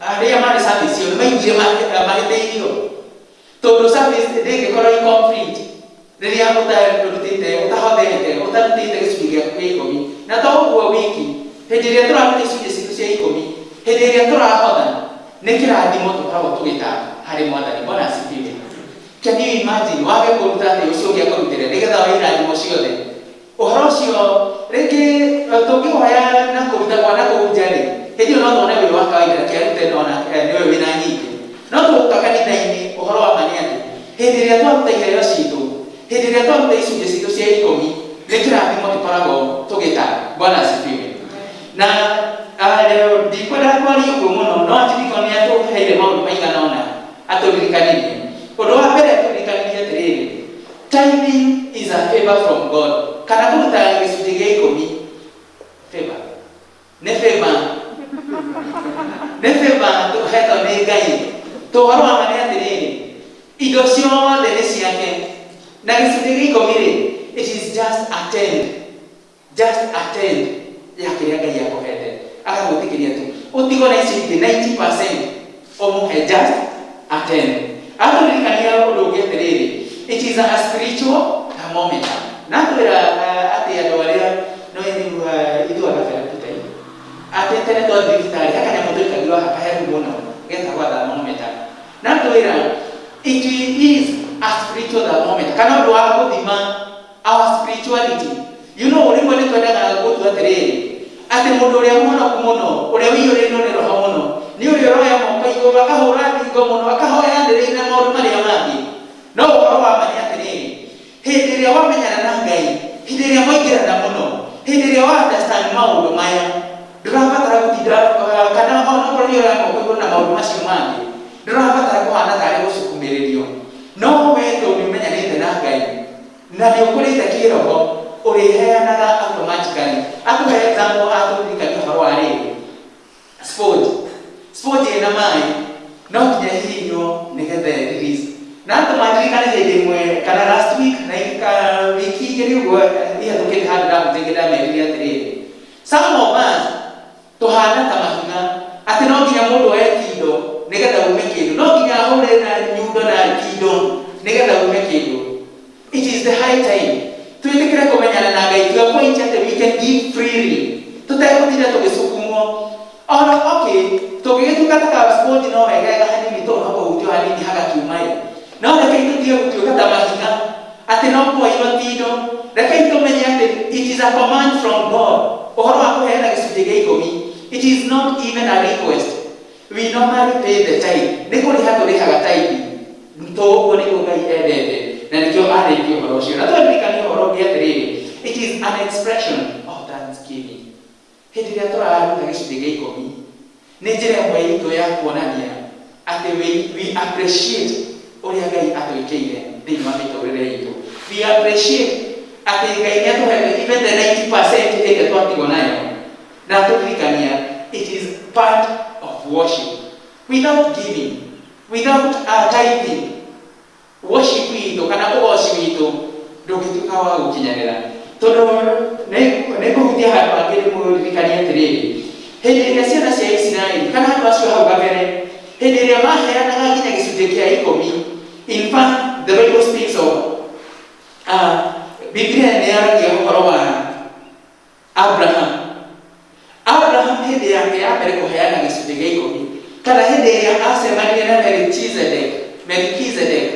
arĩa marĩ service ĩyo nĩ maiguire mahĩtĩirio, tondũ service ndĩngĩkorwo incomplete rĩrĩa ũtahothete ũtarutĩte gĩcunjĩ gĩaku kĩa ikũmi. Na to ũguo wiki, hĩndĩ ĩrĩa tũraruta icunjĩ citũ cia ikũmi, hĩndĩ ĩrĩa tũrahotha, nĩ kĩrathimo tũkoragwo tũgĩtanga harĩ Mwathani. Bwana asifiwe. Can you imagine wage kũruta atĩ ũcio ũngĩ akũrutĩre nĩgetha wa irathimo ciothe? Ũhoro ũcio rĩngĩ tũngĩhoya na kũruta kwana kũu nja-rĩ, hĩndĩ ĩyo no tuone wĩ wa kawaida kĩarute nĩwe wĩna nyingĩ. No tũgũka kanitha-inĩ, ũhoro wa ma nĩ atĩ hĩndĩ ĩrĩa twaruta iheo citũ, hĩndĩ ĩrĩa twaruta icunjĩ citũ cia ikũmi, nĩ kĩrathimo tũkoragwo tũgĩtanga. Bwana asifiwe. Na ndikwenda kwaria ũguo mũno, no Archdeacon nĩ atũheire maũndũ maigana ũna atũririkanirie. Ũndũ wa mbere atũririkanirie atĩrĩrĩ, tithing is a favor from God. Kana kũruta gĩcunjĩ gĩa ikũmi, favor nĩ favor tũhetwo nĩ Ngai. Ũhoro wa ma nĩ atĩrĩrĩ, indo ciothe nĩ ciake, na gĩcunjĩ gĩa ikũmi-rĩ, it is just a tenth ya kĩrĩa Ngai akũhete, agagwĩtĩkĩria tu ũtigo na icio ingĩ 90% ũmũhe just a tenth. Atũririkania ũndũ ũngĩ atĩrĩrĩ, it is a spiritual thermometer. Na twĩra atĩ andũ arĩa no ithuaga therapeutic atĩ tene twathiĩ thibitarĩ haka nyamũ tũikagio haha kahehu mũno getagwo thermometer. Na twĩra it is a spiritual thermometer, kana ũndũ wa gũthima our spirituality. You know, rĩmwe nĩ twendaga gũtua atĩrĩrĩ, atĩ mũndũ ũrĩa mũhonoku mũno, ũrĩa wĩiyũrĩtwo nĩ roho mũno, nĩ ũrĩa ũroya moko igũrũ akahũra thingo mũno, akahoya ndĩrĩ na maũndũ marĩa mangĩ. No ũhoro wa ma nĩ atĩrĩrĩ, hĩndĩ ĩrĩa wamenyana na Ngai, hĩndĩ ĩrĩa mwaingĩrana mũno, hĩndĩ ĩrĩa wa understand maũndũ maya, ndũrabatara gũtinda kana ona ũkorwo nĩ ũroya moko igũrũ na maũndũ macio mangĩ, ndũrabatara kũhana tarĩ gũcukumĩrĩrio. No wee tondũ nĩ ũmenyanĩte na Ngai na nĩ ũkũrĩte kĩroho, ũrĩheanaga automatically. Atũhe example atũririkania ũhoro wa rĩrĩ, Sport ina mai no kinya hinyo nigethe release na tumadiri kana hede kana last week na ika wiki kiriwo iya tukihanda kutegeda meri atiri some of us tuhana tamahinga ati no kinya mundu etindo nigetha umekindo no kinya hore na nyundo na kindo nigetha umekindo. It is the high time tuitikire kumenyana na Ngai to a point that we can give freely tutegutira tugisukumwo ona okay tugitukata ka sport no wega hanini to no kuhutio hanini haga kiumai no reke tutie gutio kata mahinga ati no kwa inotindo reke tumenye ati it is a command from God ohoro wa kuheana gicunjĩ gĩa ikũmi. It is not even a request. We normally pay the tithe. Nikuriha turihaga tithe ntoguo nĩguo Ngai endete na nikio arĩkia ũhoro ũcio na tũririkanie ũhoro ũngĩ atĩrĩrĩ, it is an expression of thanksgiving. Hĩndĩ ĩrĩa tũraruta gĩcunjĩ gĩa ikũmi nĩ njĩra ĩmwe itũ ya kuonania atĩ we appreciate ũrĩa Ngai atwĩkĩire thĩinĩ wa mĩtũrĩre itũ. We appreciate atĩ Ngai nĩatũhete even the 90% ĩrĩa twatigwo nayo na tũririkania it is part of worship. Without giving, without tithing, worship witũ kana ũgoci witũ ndũngĩtuĩka wa gũkinyanĩra. Tondũ nĩ kũhutia handũ hangĩ ndĩmũririkanie atĩrĩrĩ, hĩndĩ ĩrĩa ciana cia Isiraeli kana andũ acio hau gabere hĩndĩ ĩrĩa maheanaga nginya gĩcunjĩ kĩa ikũmi. In fact, the Bible speaks of Biblia nĩ yaragia ũhoro wa Abraham hĩndĩ yake ya mbere kũheana gĩcunjĩ gĩa ikũmi kana hĩndĩ ĩrĩa acemanirie na Melkizedek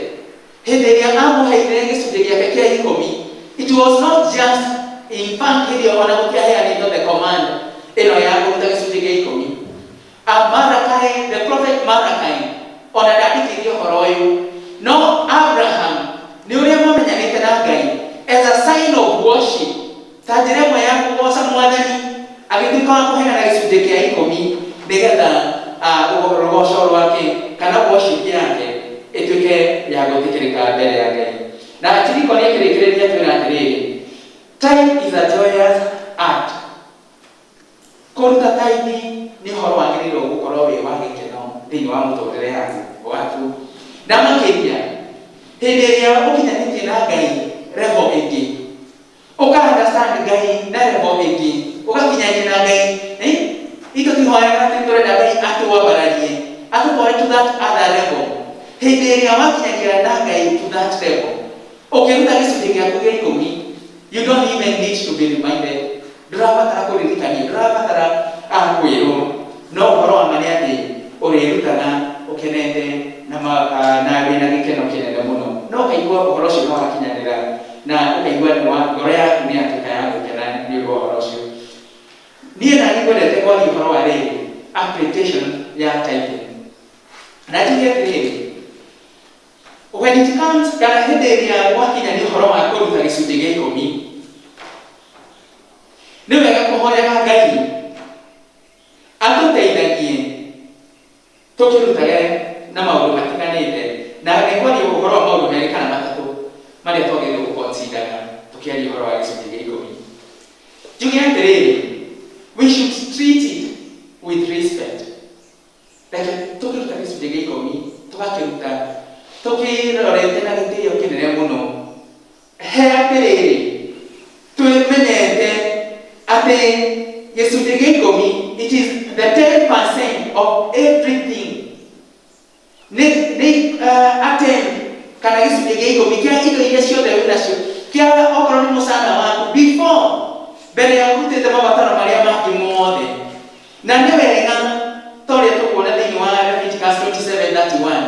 hĩndĩ ĩrĩa amũheire gĩcunjĩ gĩake kĩa ikũmi. It was not just in fact hĩndĩ ĩyo ona gũkĩaheanĩtwo the command ĩno ya kũruta gĩcunjĩ gĩa ikũmi. Malachi, the prophet Malachi ona ndandĩkĩire ũhoro ũyũ, no Abraham nĩ ũrĩa mamenyanĩte na Ngai as a sign of worship, ta njĩra ĩmwe ya kũgoca Mwathani agĩtuĩka wa kũheana gĩcunjĩ kĩa ikũmi nĩgetha rũgoco rwake kana worship yake ĩtuĩke ya gũthikĩrĩka mbere ya Ngai. Na tiriko nĩ kĩrĩkĩrĩria twĩra atĩrĩrĩ, tithe is a joyous act. Kũruta tithe nĩ ũhoro wagĩrĩirwo gũkorwo wĩ wa gĩkeno thĩinĩ wa mũtũrĩre waku. Na makĩria hĩndĩ ĩrĩa ũkinyanĩtie na Ngai level ĩngĩ, ũka-understand Ngai na level ĩngĩ, ũgakinyania na Ngai itũtihoyaga atĩ tũrenda Ngai atũwambararie atũtware to that other level. Hĩndĩ ĩrĩa wakinyania na Ngai to that level, ũkĩruta gĩcunjĩ gĩaku gĩa ikũmi, you don't even need to be reminded. Ndũrabatara kũririkania, ndũrabatara kwĩrwo, no ũhoro wa ma nĩ atĩ ũrĩrutaga ũkenete na wĩna gĩkeno kĩnene mũno, no ũkaigua ũhoro ũcio no wakinyanĩra na ũkaigua ngoro yaku nĩ yatuĩka ya gũkena nĩ ũndũ wa ũhoro ũcio. Niĩ na nĩngwendete kwaria ũhoro wa rĩrĩ application ya tithing. Na tuge atĩrĩrĩ, when it comes kana hĩndĩ ĩrĩa wakinya nĩ ũhoro wa kũruta gĩcunjĩ gĩa ikũmi, nĩ wega kũhoyaga Ngai atũteithagie tũkĩrutage na maũndũ matiganĩte. Na nĩngwaria ũhoro wa maũndũ merĩ kana matatũ marĩa twagĩrĩirwo gũconsideraga tũkĩaria ũhoro wa gĩcunjĩ gĩa ikũmi. Njuge atĩrĩrĩ, we should treat it with respect. Reke tũkĩruta gĩcunjĩ gĩa ikũmi tũgakĩruta tũkĩrorete na gĩtĩo kĩnene mũno. He atĩrĩrĩ, twĩmenyete atĩ gĩcunjĩ gĩa ikũmi, it is the 10% of everything. Nĩ attempt kana gĩcunjĩ gĩa ikũmi kĩa indo iria ciothe wĩnacio, kĩa okorwo nĩ mũcara waku before mbere ya kũrutĩte mabataro marĩa mangĩ mothe. Na nĩ wega torĩa tũkuona thĩinĩ wa Leviticus 27:31,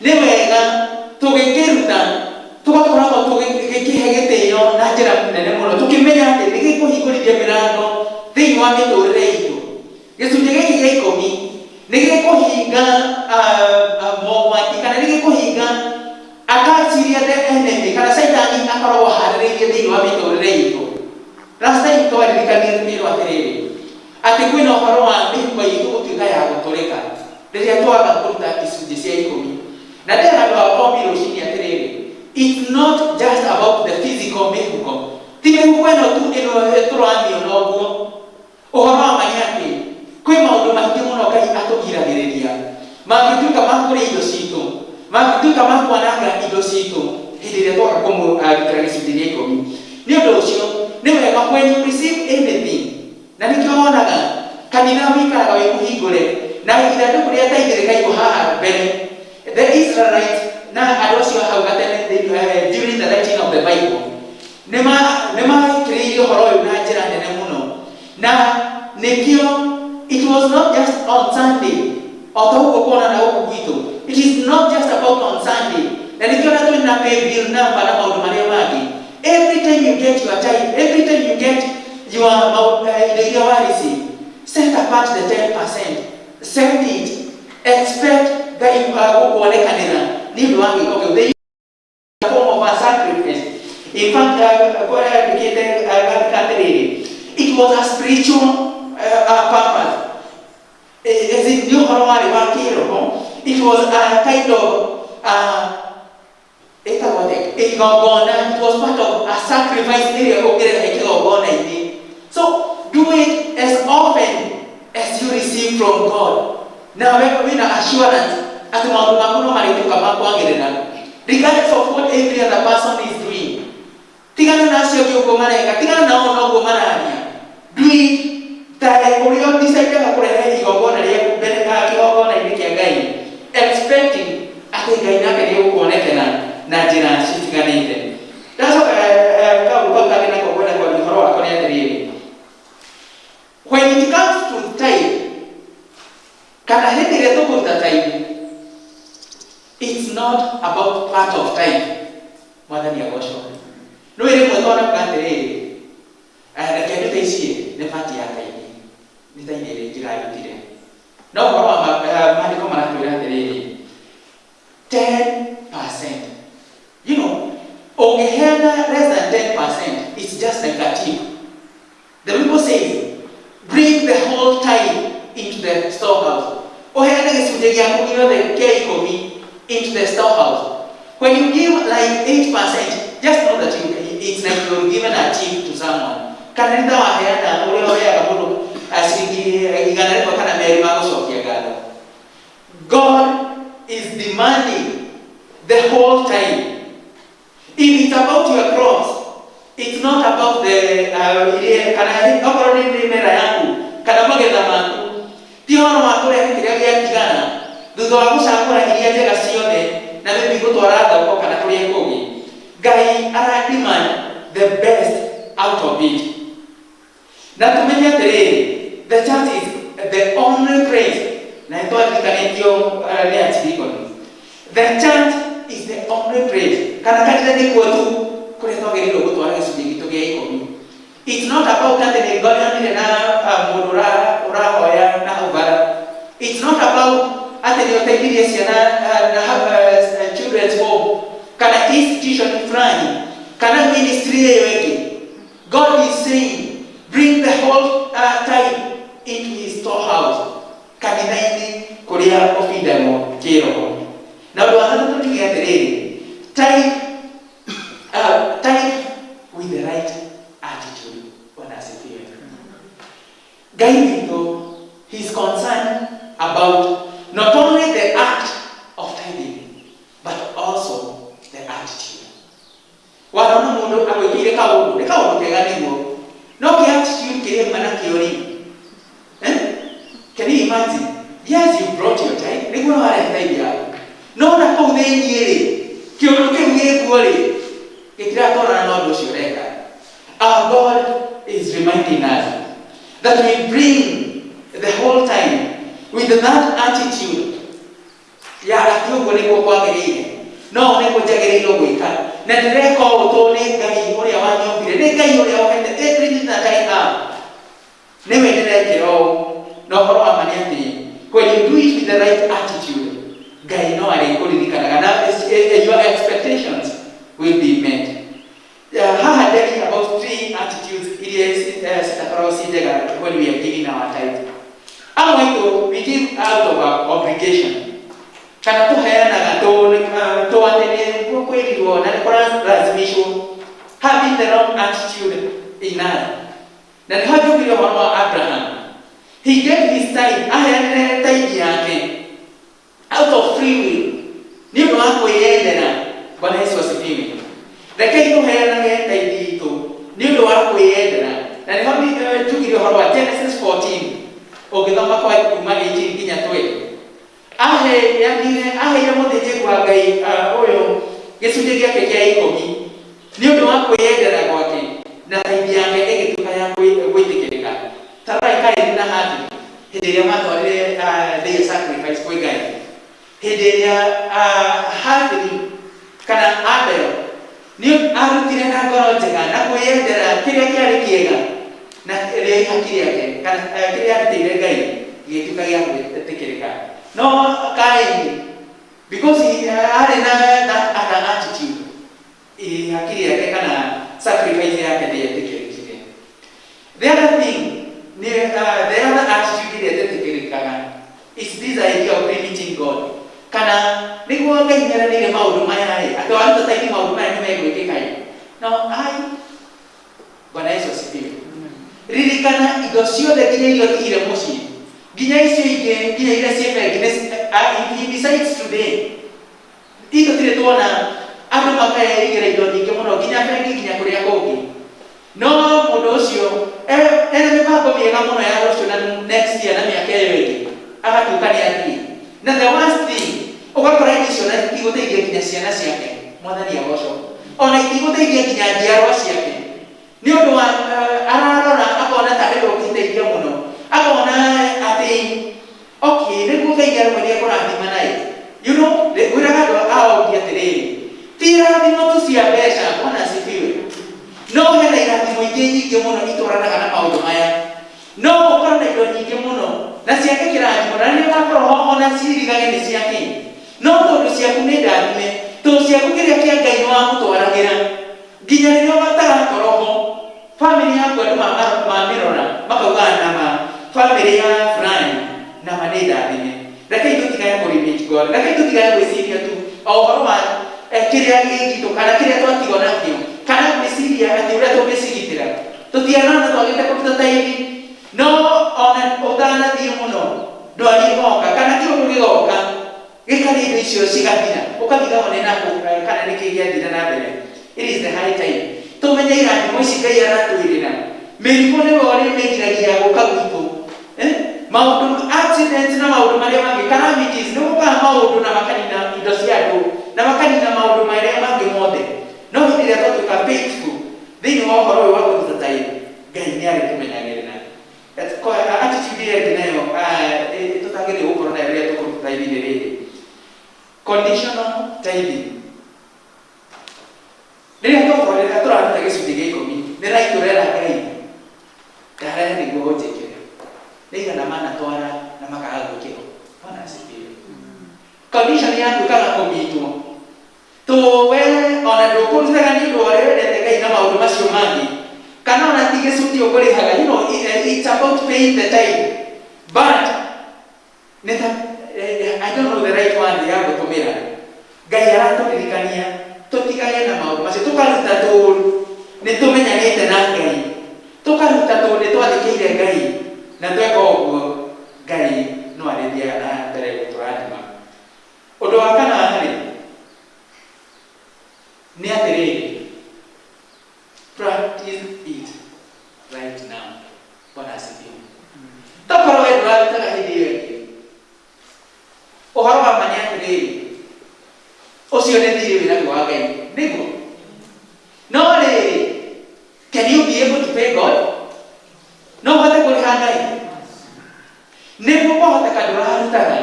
nĩ wega tũgĩkĩruta tũgakoragwo tũgĩkĩhe gĩtĩo na njĩra nene mũno, tũkĩmenya atĩ nĩ gĩkũhingũrithia mĩrango thĩinĩ wa mĩtũrĩre itũ. Gĩcunjĩ gĩkĩ gĩa ikũmi nĩ gĩkũhinga mogwati kana nĩ gĩkũhinga attacks iria the enemy kana Saitani akoragwo harĩrĩirie thĩinĩ wa mĩtũrĩre itũ. Last time twaririkanirie twĩrwo atĩrĩrĩ atĩ kwĩna ũhoro wa mĩhuko itũ gũtuĩka ya gũtũrĩka rĩrĩa twaga kũruta icunjĩ cia ikũmi. Na ndĩra andũ a Bomi rũcinĩ atĩrĩrĩ, it's not just about the physical mĩhuko. Ti mĩhuko ĩno tu ĩno tũramĩona ũguo. Ũhoro wa ma nĩ atĩ kwĩ maũndũ maingĩ mũno mangĩtuĩka ma kũrĩa indo citũ, mangĩtuĩka ma kwananga indo citũ hĩndĩ ĩrĩa twoka kũmũrutĩra gĩcunjĩ gĩa 10. Nĩ ũndũ ũcio nĩ wega when you receive anything, na nĩkĩo wonaga kanitha wĩikaraga wĩ mũhingũre na ithandũkũ rĩa taithĩ rĩkaigwo haha mbere. The Israelites na andũ acio hau gatene during the writing of the Bible nĩ maikĩrĩirie ũhoro ũyũ na njĩra nene mũno, na nĩkĩo it was not just on Sunday. Although kuona na huko gwitũ, it is not just about on Sunday. Na nĩkĩo na twĩna pay bill number na maũndũ marĩa mangĩ. Every time you get your tithe, every time you get your indo iria warĩci, set apart the 10%. Send it. Expect Ngai gũkuonekanĩra nĩ ũndũ wa gĩko kĩu. They a form of a sacrifice. In fact, it was a spiritual purpose. As in new Harawari Wakiro, it was a kind of it was part of a sacrifice area. So do it as often as you receive from God. Now we have assurance at the regardless of what every other person is doing. Do it. Ulio decide kurehe igongona rĩaku mbere ka kĩgongona-inĩ kĩa Ngai, expecting atĩ Ngai nake nĩ gũkuonekana na njĩra citiganĩte. Ndacoka kaũndũ kangĩ nako kwenda kwa ũhoro wakwa nĩ atĩrĩrĩ, when it comes to tithe, kana hĩndĩ ĩrĩa tũkũruta tithe, it's not about part of tithe. Mwathani agocwo. No rĩmwe twana atĩrĩrĩ, reke ndũteithie nĩ bati ya tithe. No, maandiko maratwĩra atĩrĩrĩ, 10%. You know, ũngĩheana less than 10%, it's just like a tip. The Bible says, bring the whole tithe into the storehouse. Ũheane gĩcunjĩ gĩaku gĩothe kĩa 10 into the storehouse. When you give like 8%, just know that it's like you're given a tip to someone. Kana nĩta waheana ũrĩa ũheaga mũndũ God is demanding the whole time. If it's about your cross, it's not about the demand the best out of it. Na tumenya atĩrĩrĩ, the church is the only place. Na ĩtwarĩkanĩtio nĩ archdeacons. The church is the only place. Kana kanitha nĩ kuo tu kũrĩa twagĩrĩirwo gũtwara gĩcunjĩ gitũ gĩa 10. It's not about atĩ nĩ ngoranire na mũndũ ũrahoya na ũbara. It's not about atĩ nĩ ũteithirie ciana na children's home kana institution fulani kana ministry ĩyo ĩngĩ. God is saying, bring the whole tithe into his storehouse. Kanitha-inĩ kũrĩa ũbindagwo kĩroho. Na ũndũ wa gatatũ tuge atĩrĩrĩ, tithe with the right attitude. Ngai witũ, he's concerned about not only the act of tithing, but also the attitude. Wanaona mũndũ agwĩkĩire kaũndũ, nĩ kaũndũ kega nĩguo. No kĩ attitude kĩrĩa mana kĩori. Can you imagine? Yes, you brought your tithe. Nĩguo warehe tithe yaku. No na kũu thĩinĩ-rĩ, kĩũndũ kĩu gĩkuo-rĩ, gĩtiratwarana na ũndũ ũcio ũreka. Our God is reminding us that we bring the whole time with that attitude. Ya atĩ ũguo nĩguo kwagĩrĩire. No nĩguo njagĩrĩirwo gwĩka. Na ndĩreka ũũ nĩ Ngai ũrĩa wanyombire. Nĩ Ngai ũrĩa wohete everything that I have. Nĩwe ndĩrekĩra ũũ. No ũhoro wa ma nĩ atĩ, when you do it with the right attitude, Ngai no arĩkũririkanaga na your expectations will be met. Haha ndĩrĩ about 3 attitudes iria citakoragwo ci njega when we are giving our tithe. Amwe itũ we give out of our obligation. Kana tũheanaga tũ atĩ nĩ kwĩrirwo na nĩ kũrazimishwo. Having the wrong attitude in us. Na nĩ hajũkire ũhoro wa Abraham. He gave his tithe, aheanire tithe yake. of free will. Ni ndo wako yendera. Bwana Yesu asifiwe. Reke tuheanage taithi itu. Ni ndo wako yendera. Na ni homi tugire horo wa Genesis 14. Ogithoma kwa kuma 18 nginya 20. Ahe ya muthije kwa Ngai uyu gicunjĩ gĩake kĩa 10 nĩ ũndũ wa kwĩyendera gwake na taithi yake ĩgĩtuĩka ya gwĩtĩkĩrĩka. Tarai Kaini na Habili hĩndĩ ĩrĩa matwarire their sacrifice kwĩ Ngai. Hĩndĩ ĩrĩa Habili kana Abel nĩ arutire na ngoro njega na kwĩyendera kĩrĩa kĩarĩ kĩega na rĩrĩa hakiri yake kana kĩrĩa arutĩire Ngai gĩtuĩka gĩa gwĩtĩkĩrĩka. No Kaini, because he had that other attitude, hakiri yake kana sacrifice yake ndĩetĩkĩrĩkire. The other thing, the other attitude ndĩetĩkĩrĩkaga is this idea of limiting God. Kana nĩguo Ngai nĩeranĩire maũndũ maya atĩ waruta taiti maũndũ maya nĩmegwĩkĩka. No, Bwana Yesu asifiwe. Ririkana indo ciothe nginya iria ũtigire mũciĩ. Ginya icio ingĩ nginya iria ciĩmenge besides today. Ito tire tuona andũ makaigĩra indo nyingĩ mũno nginya bengi nginya kũrĩa kũngĩ. No mũndũ ũcio ena mĩbango mĩega mũno ya rũciũ na next year na mĩaka ĩyo ĩngĩ agatuĩka nĩ athiĩ. Na the worst thing ũgakora icio na itigũteithia nginya ciana ciake. Mwathani agocwo. Ona itigũteithia nginya njiarwa ciake. Nĩ ũndũ wa ararora akona ta rĩu ũgĩteithia mũno. Akona atĩ okay nĩguo Ngai arũmĩrĩire kũrathima naye. You know, wĩraga andũ aogi atĩrĩrĩ, ti irathimo tu cia mbeca, Bwana asifiwe. No hena irathimo ingĩ nyingĩ mũno itwaranaga na maũndũ maya. No ũkorwo na indo nyingĩ mũno na ciake kĩrathimo na rĩrĩa ũgakorwo ona cirigage nĩ ciake. No tondũ ciaku nĩ ndathime, tondũ ciaku kĩrĩa kĩa Ngai nĩwamũtwaragĩra nginya rĩrĩa ũgatagakorwo ho. Family yaku andũ mamĩrora makauga nama family ya fulani nama nĩ ndathime. Reke tũtigae kũlimit God. Reke tũtigae gwĩciria tu o ũhoro wa kĩrĩa gĩkitũ kana kĩrĩa twatigwo nakĩo kana gwĩciria atĩ ũrĩa tũngĩcigitĩra. Tũtianona twagĩte kũruta taithi. No ona ũtanathiĩ mũno ndwari ĩgoka kana kĩũndũ gĩgoka gĩkarĩ indo icio cigathira ũkathigagwo nĩ nakũ kana nĩkĩ gĩathira na mbere. It is the high time. Tũmenye irathimo ici Ngai aratwĩrĩra. Mĩrimũ nĩwe ũrĩmĩgiragia gũka gwitũ. Maũndũ accidents na maũndũ marĩa mangĩ calamities nĩ gũkaga maũndũ na makanina indo cia andũ na makanina maũndũ marĩa mangĩ mothe. No hĩndĩ ĩrĩa twatuĩka faithful thĩinĩ wa ũhoro ũyũ wa kũruta tithe Ngai nĩ arĩtũmenyagĩrĩra. Attitude ĩrĩa ĩngĩ nayo tũtagĩrĩirwo gũkorwo nayo rĩrĩa tũkũruta tithe rĩrĩ. Conditional tithing. Rĩrĩa tũraruta gĩcunjĩ gĩa 10 nĩ right tũrera Ngai ndaraya nĩguo gũnjĩkĩra. Nĩigana manatwara na makaga gwĩkĩrwo. Bwana asifiwe. Condition yatuĩkaga kũnyitwo. Tũwe ona ndũkũrutaga nĩ ũndũ ũrĩa wendete Ngai na maũndũ macio mangĩ. Kana ona ti gĩcunjĩ ũkũrĩhaga. You know, it's about paying the tithe. But I don't know the right one ya gũtũmĩra. Ngai aratũririkania tũtigage na maũndũ macio. Tũkaruta tũũru nĩ tũmenyanĩte na Ngai. Tũkaruta tũũru nĩ twathĩkĩire Ngai. Na tweka ũguo Ngai no arĩthiaga na mbere gũtũrathima. Ũndũ wa kana rĩ nĩ atĩrĩrĩ, practice it right now. Bwana asifiwe. Tokorwo we ndũrarutaga hĩndĩ ĩyo ĩngĩ ũhoro wa ma nĩ atĩrĩrĩ, ũcio nĩ thirĩ wĩra wa Ngai nĩguo. No rĩrĩ, can you be able to pay God? No ũhote kũrĩha Ngai nĩguo kũhoteka ndũrarutaga.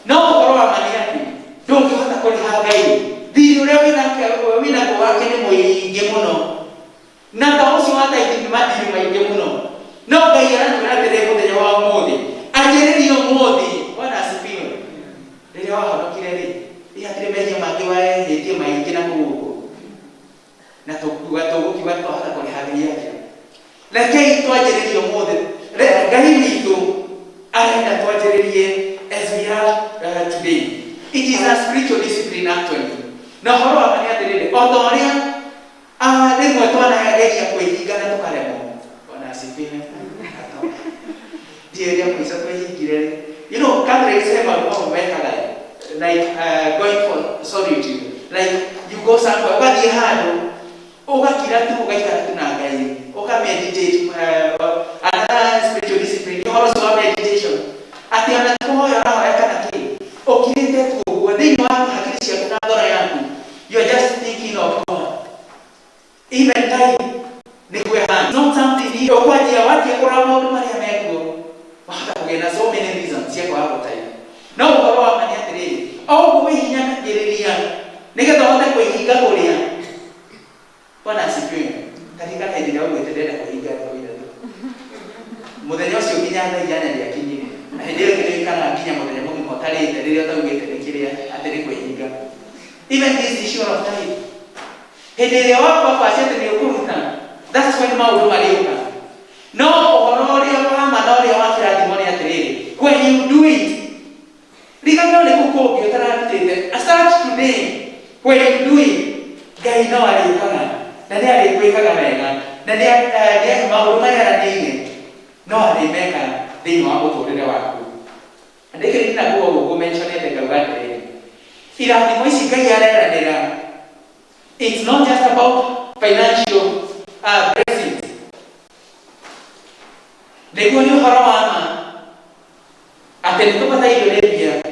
No ũhoro wa ma nĩ atĩ ndũngĩhota kũrĩha Ngai. Thirĩ ũrĩa wĩnaguo wake nĩ mũingĩ mũno na ta ũcio wa tithe nĩ mathirĩ maingĩ mũno. No Ngai aratwĩra atĩrĩrĩ mũthenya wa ũmũthĩ, anjĩrĩria ũmũthĩ. Bwana asifiwe. Rĩrĩa wahonokire rĩ, hatirĩ mehia mangĩ wehĩtie maingĩ na kũu na tũgũkiuga twahota kũrĩha Ngai yake. Rekei twanjĩrĩrie ũmũthĩ. Ngai witũ arenda twanjĩrĩrie as we are today. It is a spiritual discipline actually. Na ũhoro wa ma nĩ atĩrĩrĩ, o ta ũrĩa rĩmwe twanageria kwĩhinga na tũkaremwo. Bwana asifiwe. Ndiye rĩa mũico twehingire rĩ. You know, Catholics he maũndũ mamwe mekaga going for solitude. Like you go somewhere, what you had, kila tu na ngai, meditate, another spiritual discipline, you also meditation. Ati anatuhoya roho yako na kile. Ukilinde tu, within your hakili cia kunadora yangu. You are just thinking of God. Even time, not something you kwa dia wati akora maundu mari ameko. Wahata kugena so many reasons cia kwa hapo time. No ukoro wa mani atiri. Au kuwe hinya ngiriria. Nigetha hote kuihinga kuria. Bwana asifiwe. Katika hili leo ngeterera kuihinga kuira. Muthenya ucio kinya tha igana ria kinyire. Na hindi iyo kirikana kinya muthenya mungi motarite riria utaugite nikiria atiri kuihinga. Even this issue of time. Hindi ria wako fasete ni ukuruta. That's when maundu mariuka. No uhoro uria wa manoria wa kirathimo ni atiriri. When you do it, rigano ni kukogi utaratite. Start today. When you do it, Ngai no ariukaga. Na ni arikuikaga wega. Na ni maundu maya nini. No arimeka thini wa muturire waku. Ndikiri na guo mentionete gaugatire. Irathimo ici Ngai areranira. It's not just about financial blessings. Niguo ni uhoro wa ma. Ati nitupata irio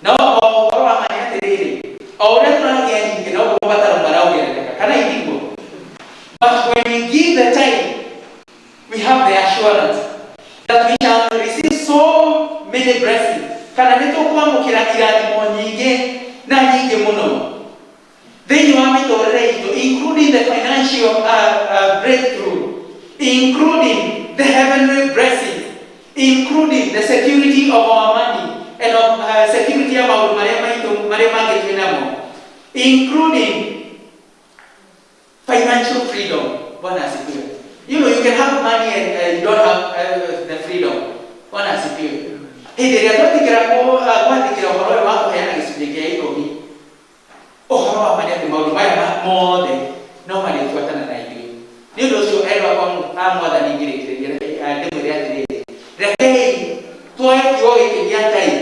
no uhoro wa ma ni atiriri. O uria turagia nyingi no kupata maraugereka kana itingo. But when we give the time, we have the assurance that we shall receive so many blessings. Kana nitukwamukira irathimo nyingi na nyingi muno. Then you want me to relate to, including the financial breakthrough, including the heavenly blessings, including the security of our money and of security of our money, including financial freedom. You know, you can have money and you don't have the freedom. Hey, there are not more than normally tuatana na hiyo. Ndio sio elewa kwa more than ingine ndio ndio rekei toa kioo kinyata hii.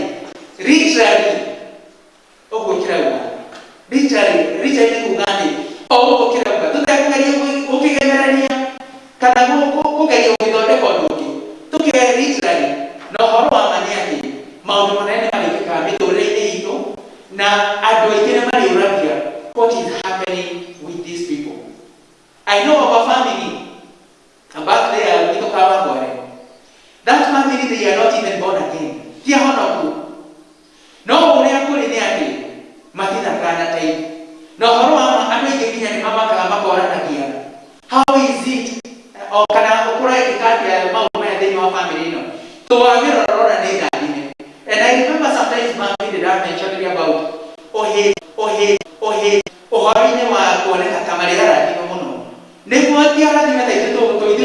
Literally ogo kirawa. Literally kugani. Ogo kirawa. Tutaangalia ukiangalia kana kukalia ukidonde kwa nduki. Tukiwa literally no horo amani yake. Maundu manene malifika mitolele hiyo na adoi kile mali urabia. What is happening with these people? I know of a family, back there, that family, they are not even born again. No, they are putting there. Matina Kana time. No, I'm not giving any mama Kamaka. How is it? Or can I operate the cat mama than your family? So I'm here around and I remember sometimes my did I mention about oharine wa kuoneka kamarera ndimo muno niguo atiara thimeta ithu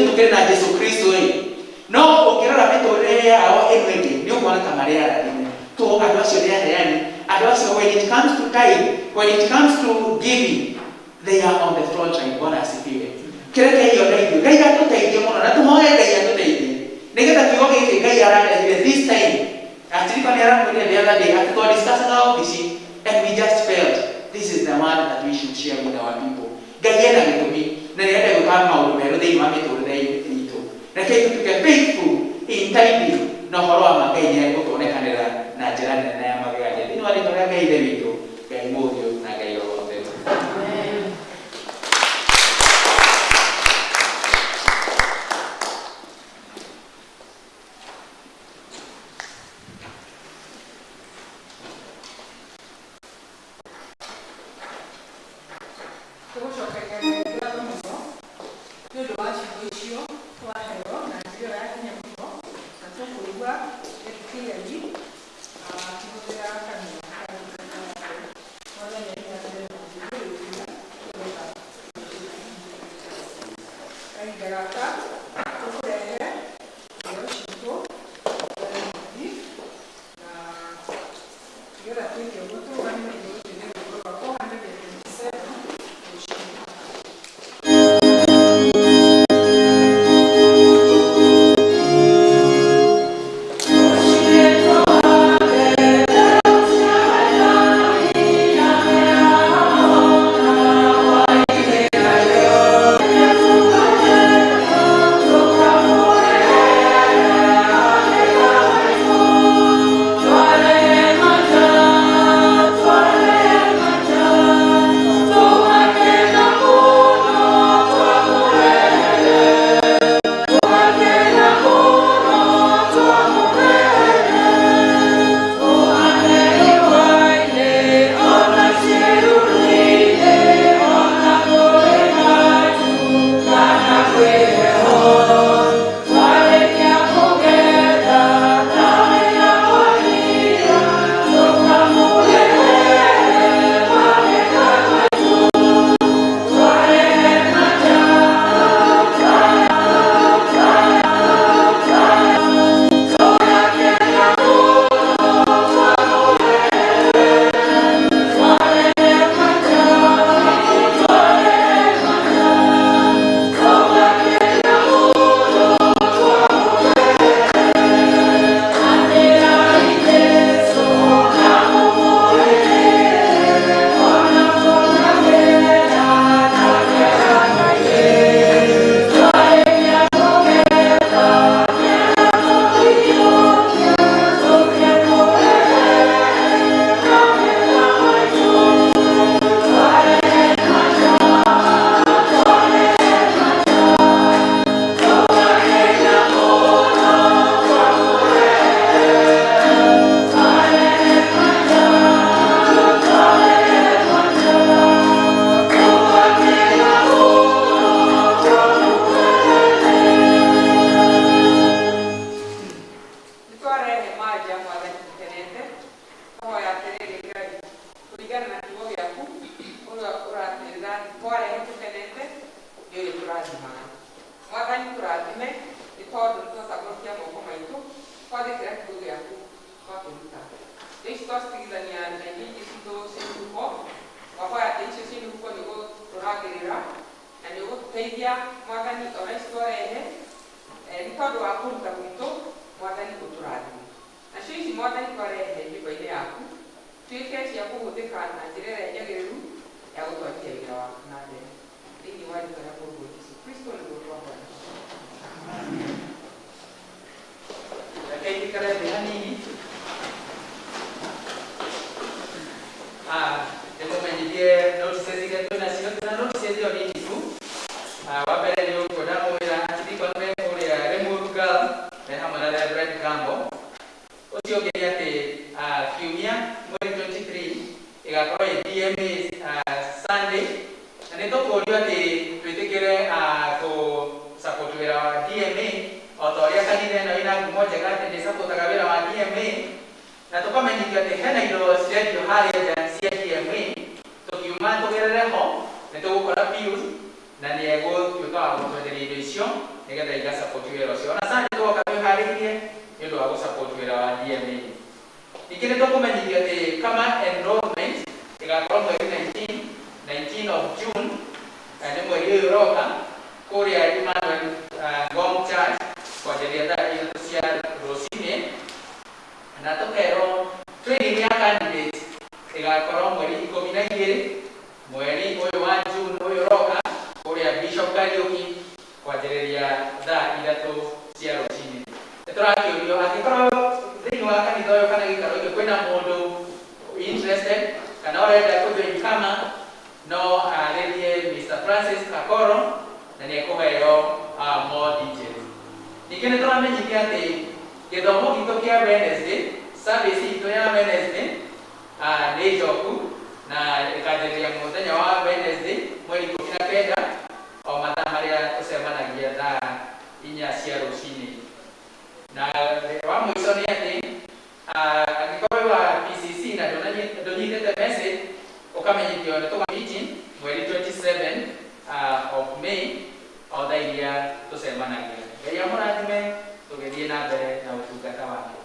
tukiri na Yesu Kristo no ukirora mitore ao enwege ni ukuona kamarera ndimo to andu acio ni aheani andu acio when it comes to time, when it comes to giving, they are on the front line. Bwana asifiwe. Kireke hiyo ndio Ngai atuteithie muno na tumoe Ngai atuteithie nigetha kiugo giki Ngai ararehe this time atirika ni aramwire the other day after discussing all this and we just felt this is the one that we should share with our people. Gayena gitumi na niende gukama maundu meru thini wa miturire itu. Reke tuke faithful in timing no horo wa Ngai ni gutonekanira na njira nene ya magege. Thini wa ritu ria Ngai ithe witu Ngai muthio na Ngai roho wetu. Amen. twarehe maja mwathani tukenete tũhoya atĩrĩrĩ Ngai kũringana na kiugo gĩaku ũrĩa ũratwĩra twarehe tũkenete nĩ ũrĩa tũrathimaga. Mwathani tũrathime nĩ tondũ nĩtwatambũrũkia moko maitũ twathĩkĩra kiugo gĩaku twakĩruta. Ici twacitigithania na iria ingĩ citũ ciĩ mĩhuko, twahoya atĩ icio ciĩ mĩhuko nĩ ũgũtũrangĩrĩra na nĩ ũgũtũteithia Mwathani ona ici twarehe nĩ tondũ wa kũruta gwitũ Mwathani ũtũrathime. Nacio ici Mwathani twarehe nyũmba-inĩ yaku tuĩke cia kũhũthĩka na njĩra ĩrĩa njagĩrĩru ya gũtwarithia wĩra waku na mbere. Thĩinĩ wa rĩĩtwa rĩa Mũrũ Jesũ Kristo nĩguo twahoya. Reke njikare thĩ hanini. Ndĩmũmenyithie notices iria twĩnacio. Twĩna notices ĩyo nini tu. Wa mbere nĩ ũkwenda mũwĩra Deacon Beck ũrĩa Lemuru Girl me hamwe na Reverend Gambo. Ũcio ũngĩ nĩ atĩ kiumia mweri 23 ĩgakorwo ĩ DMA Sunday, na nĩ tũkũũrio atĩ twĩtĩkĩre support wĩra wa DMA o ta ũrĩa kanitha ĩno ĩna ngumo njega atĩ nĩ supportaga wĩra wa DMA, na tũkamenyithio atĩ hena indo cirendio harĩa nja cia DMA. Tũkiuma tũgerere ho nĩ tũgũkora Pius na nĩ egũtuĩka wa gũtwenderia indo icio nĩgetha igasupport wĩra ũcio. Ona Sunday tũgoka twĩharĩirie nĩ ũndũ wa gũsupport wĩra wa DMA. Ningĩ nĩ tũkũmenyithio atĩ kama enrollment ĩgakorwo mweri 19 of June, nĩ mweri ũyũ ũroka kũrĩa Emmanuel Ngong Church kwanjĩrĩria thaa 3 cia rũcinĩ, na tũkerwo training ya candidate ĩgakorwo mweri 12 mweri ũyũ wa June ũyũ ũroka kũrĩa Bishop Kariuki kwanjĩrĩria thaa 3 cia rũcinĩ. Nĩ tũrakĩũrio angĩkorwo thĩinĩ wa kanitha ũyũ kana gĩikaro gĩkĩ kwĩna mũndũ interested kana ũrenda kũjoin kama no arĩrie Mr. Francis Kakoro na nĩ ekũheo more details. Ningĩ nĩ tũramenyithia atĩ gĩthomo gitũ kĩa Wednesday, service itũ ya Wednesday nĩ njoku na ĩkanjĩrĩria mũthenya wa Wednesday mweri 19 o mathaa marĩa tũcemanagia thaa 4 cia rũcinĩ. Na wa mũico nĩ atĩ angĩkorwo wa PCC na ndũnyitĩte message ũkamenyithio nĩ tũkamiti mweri 27 of May o thaa iria tũcemanagia. Ngai amũrathime tũgĩthiĩ na mbere na ũtungata wake.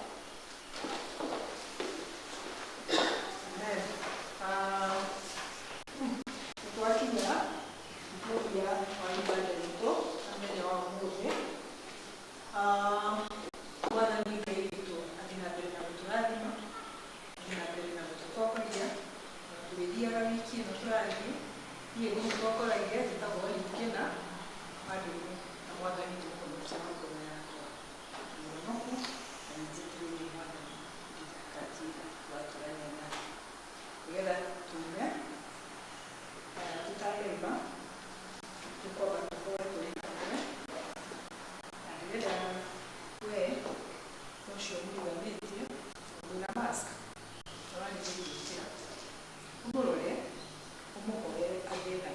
Twakinya mũthia wa ibada itũ mũthenya wa ũmũthĩ. Mwathani Ngai witũ athiĩ na mbere na gũtũrathima, athiĩ na mbere na gũtũtongoria na tũgĩthiaga wiki ĩno tũrathiĩ. Niĩ gũtũtongoragia njĩtagwo Ikena Madũnũ, na Mwathani tũkũmũkia mĩkono yakwa mũhonoku na nĩnjĩtĩrĩire Mwathani ndikatinda twatũrania nawe nĩgetha tume tũtarĩma tũkorwo tũrĩ hamwe na nĩgetha we ũcio mũrugamĩtie wĩna mask ũranĩgĩrĩtia ũmũrore ũmũhoere agĩe na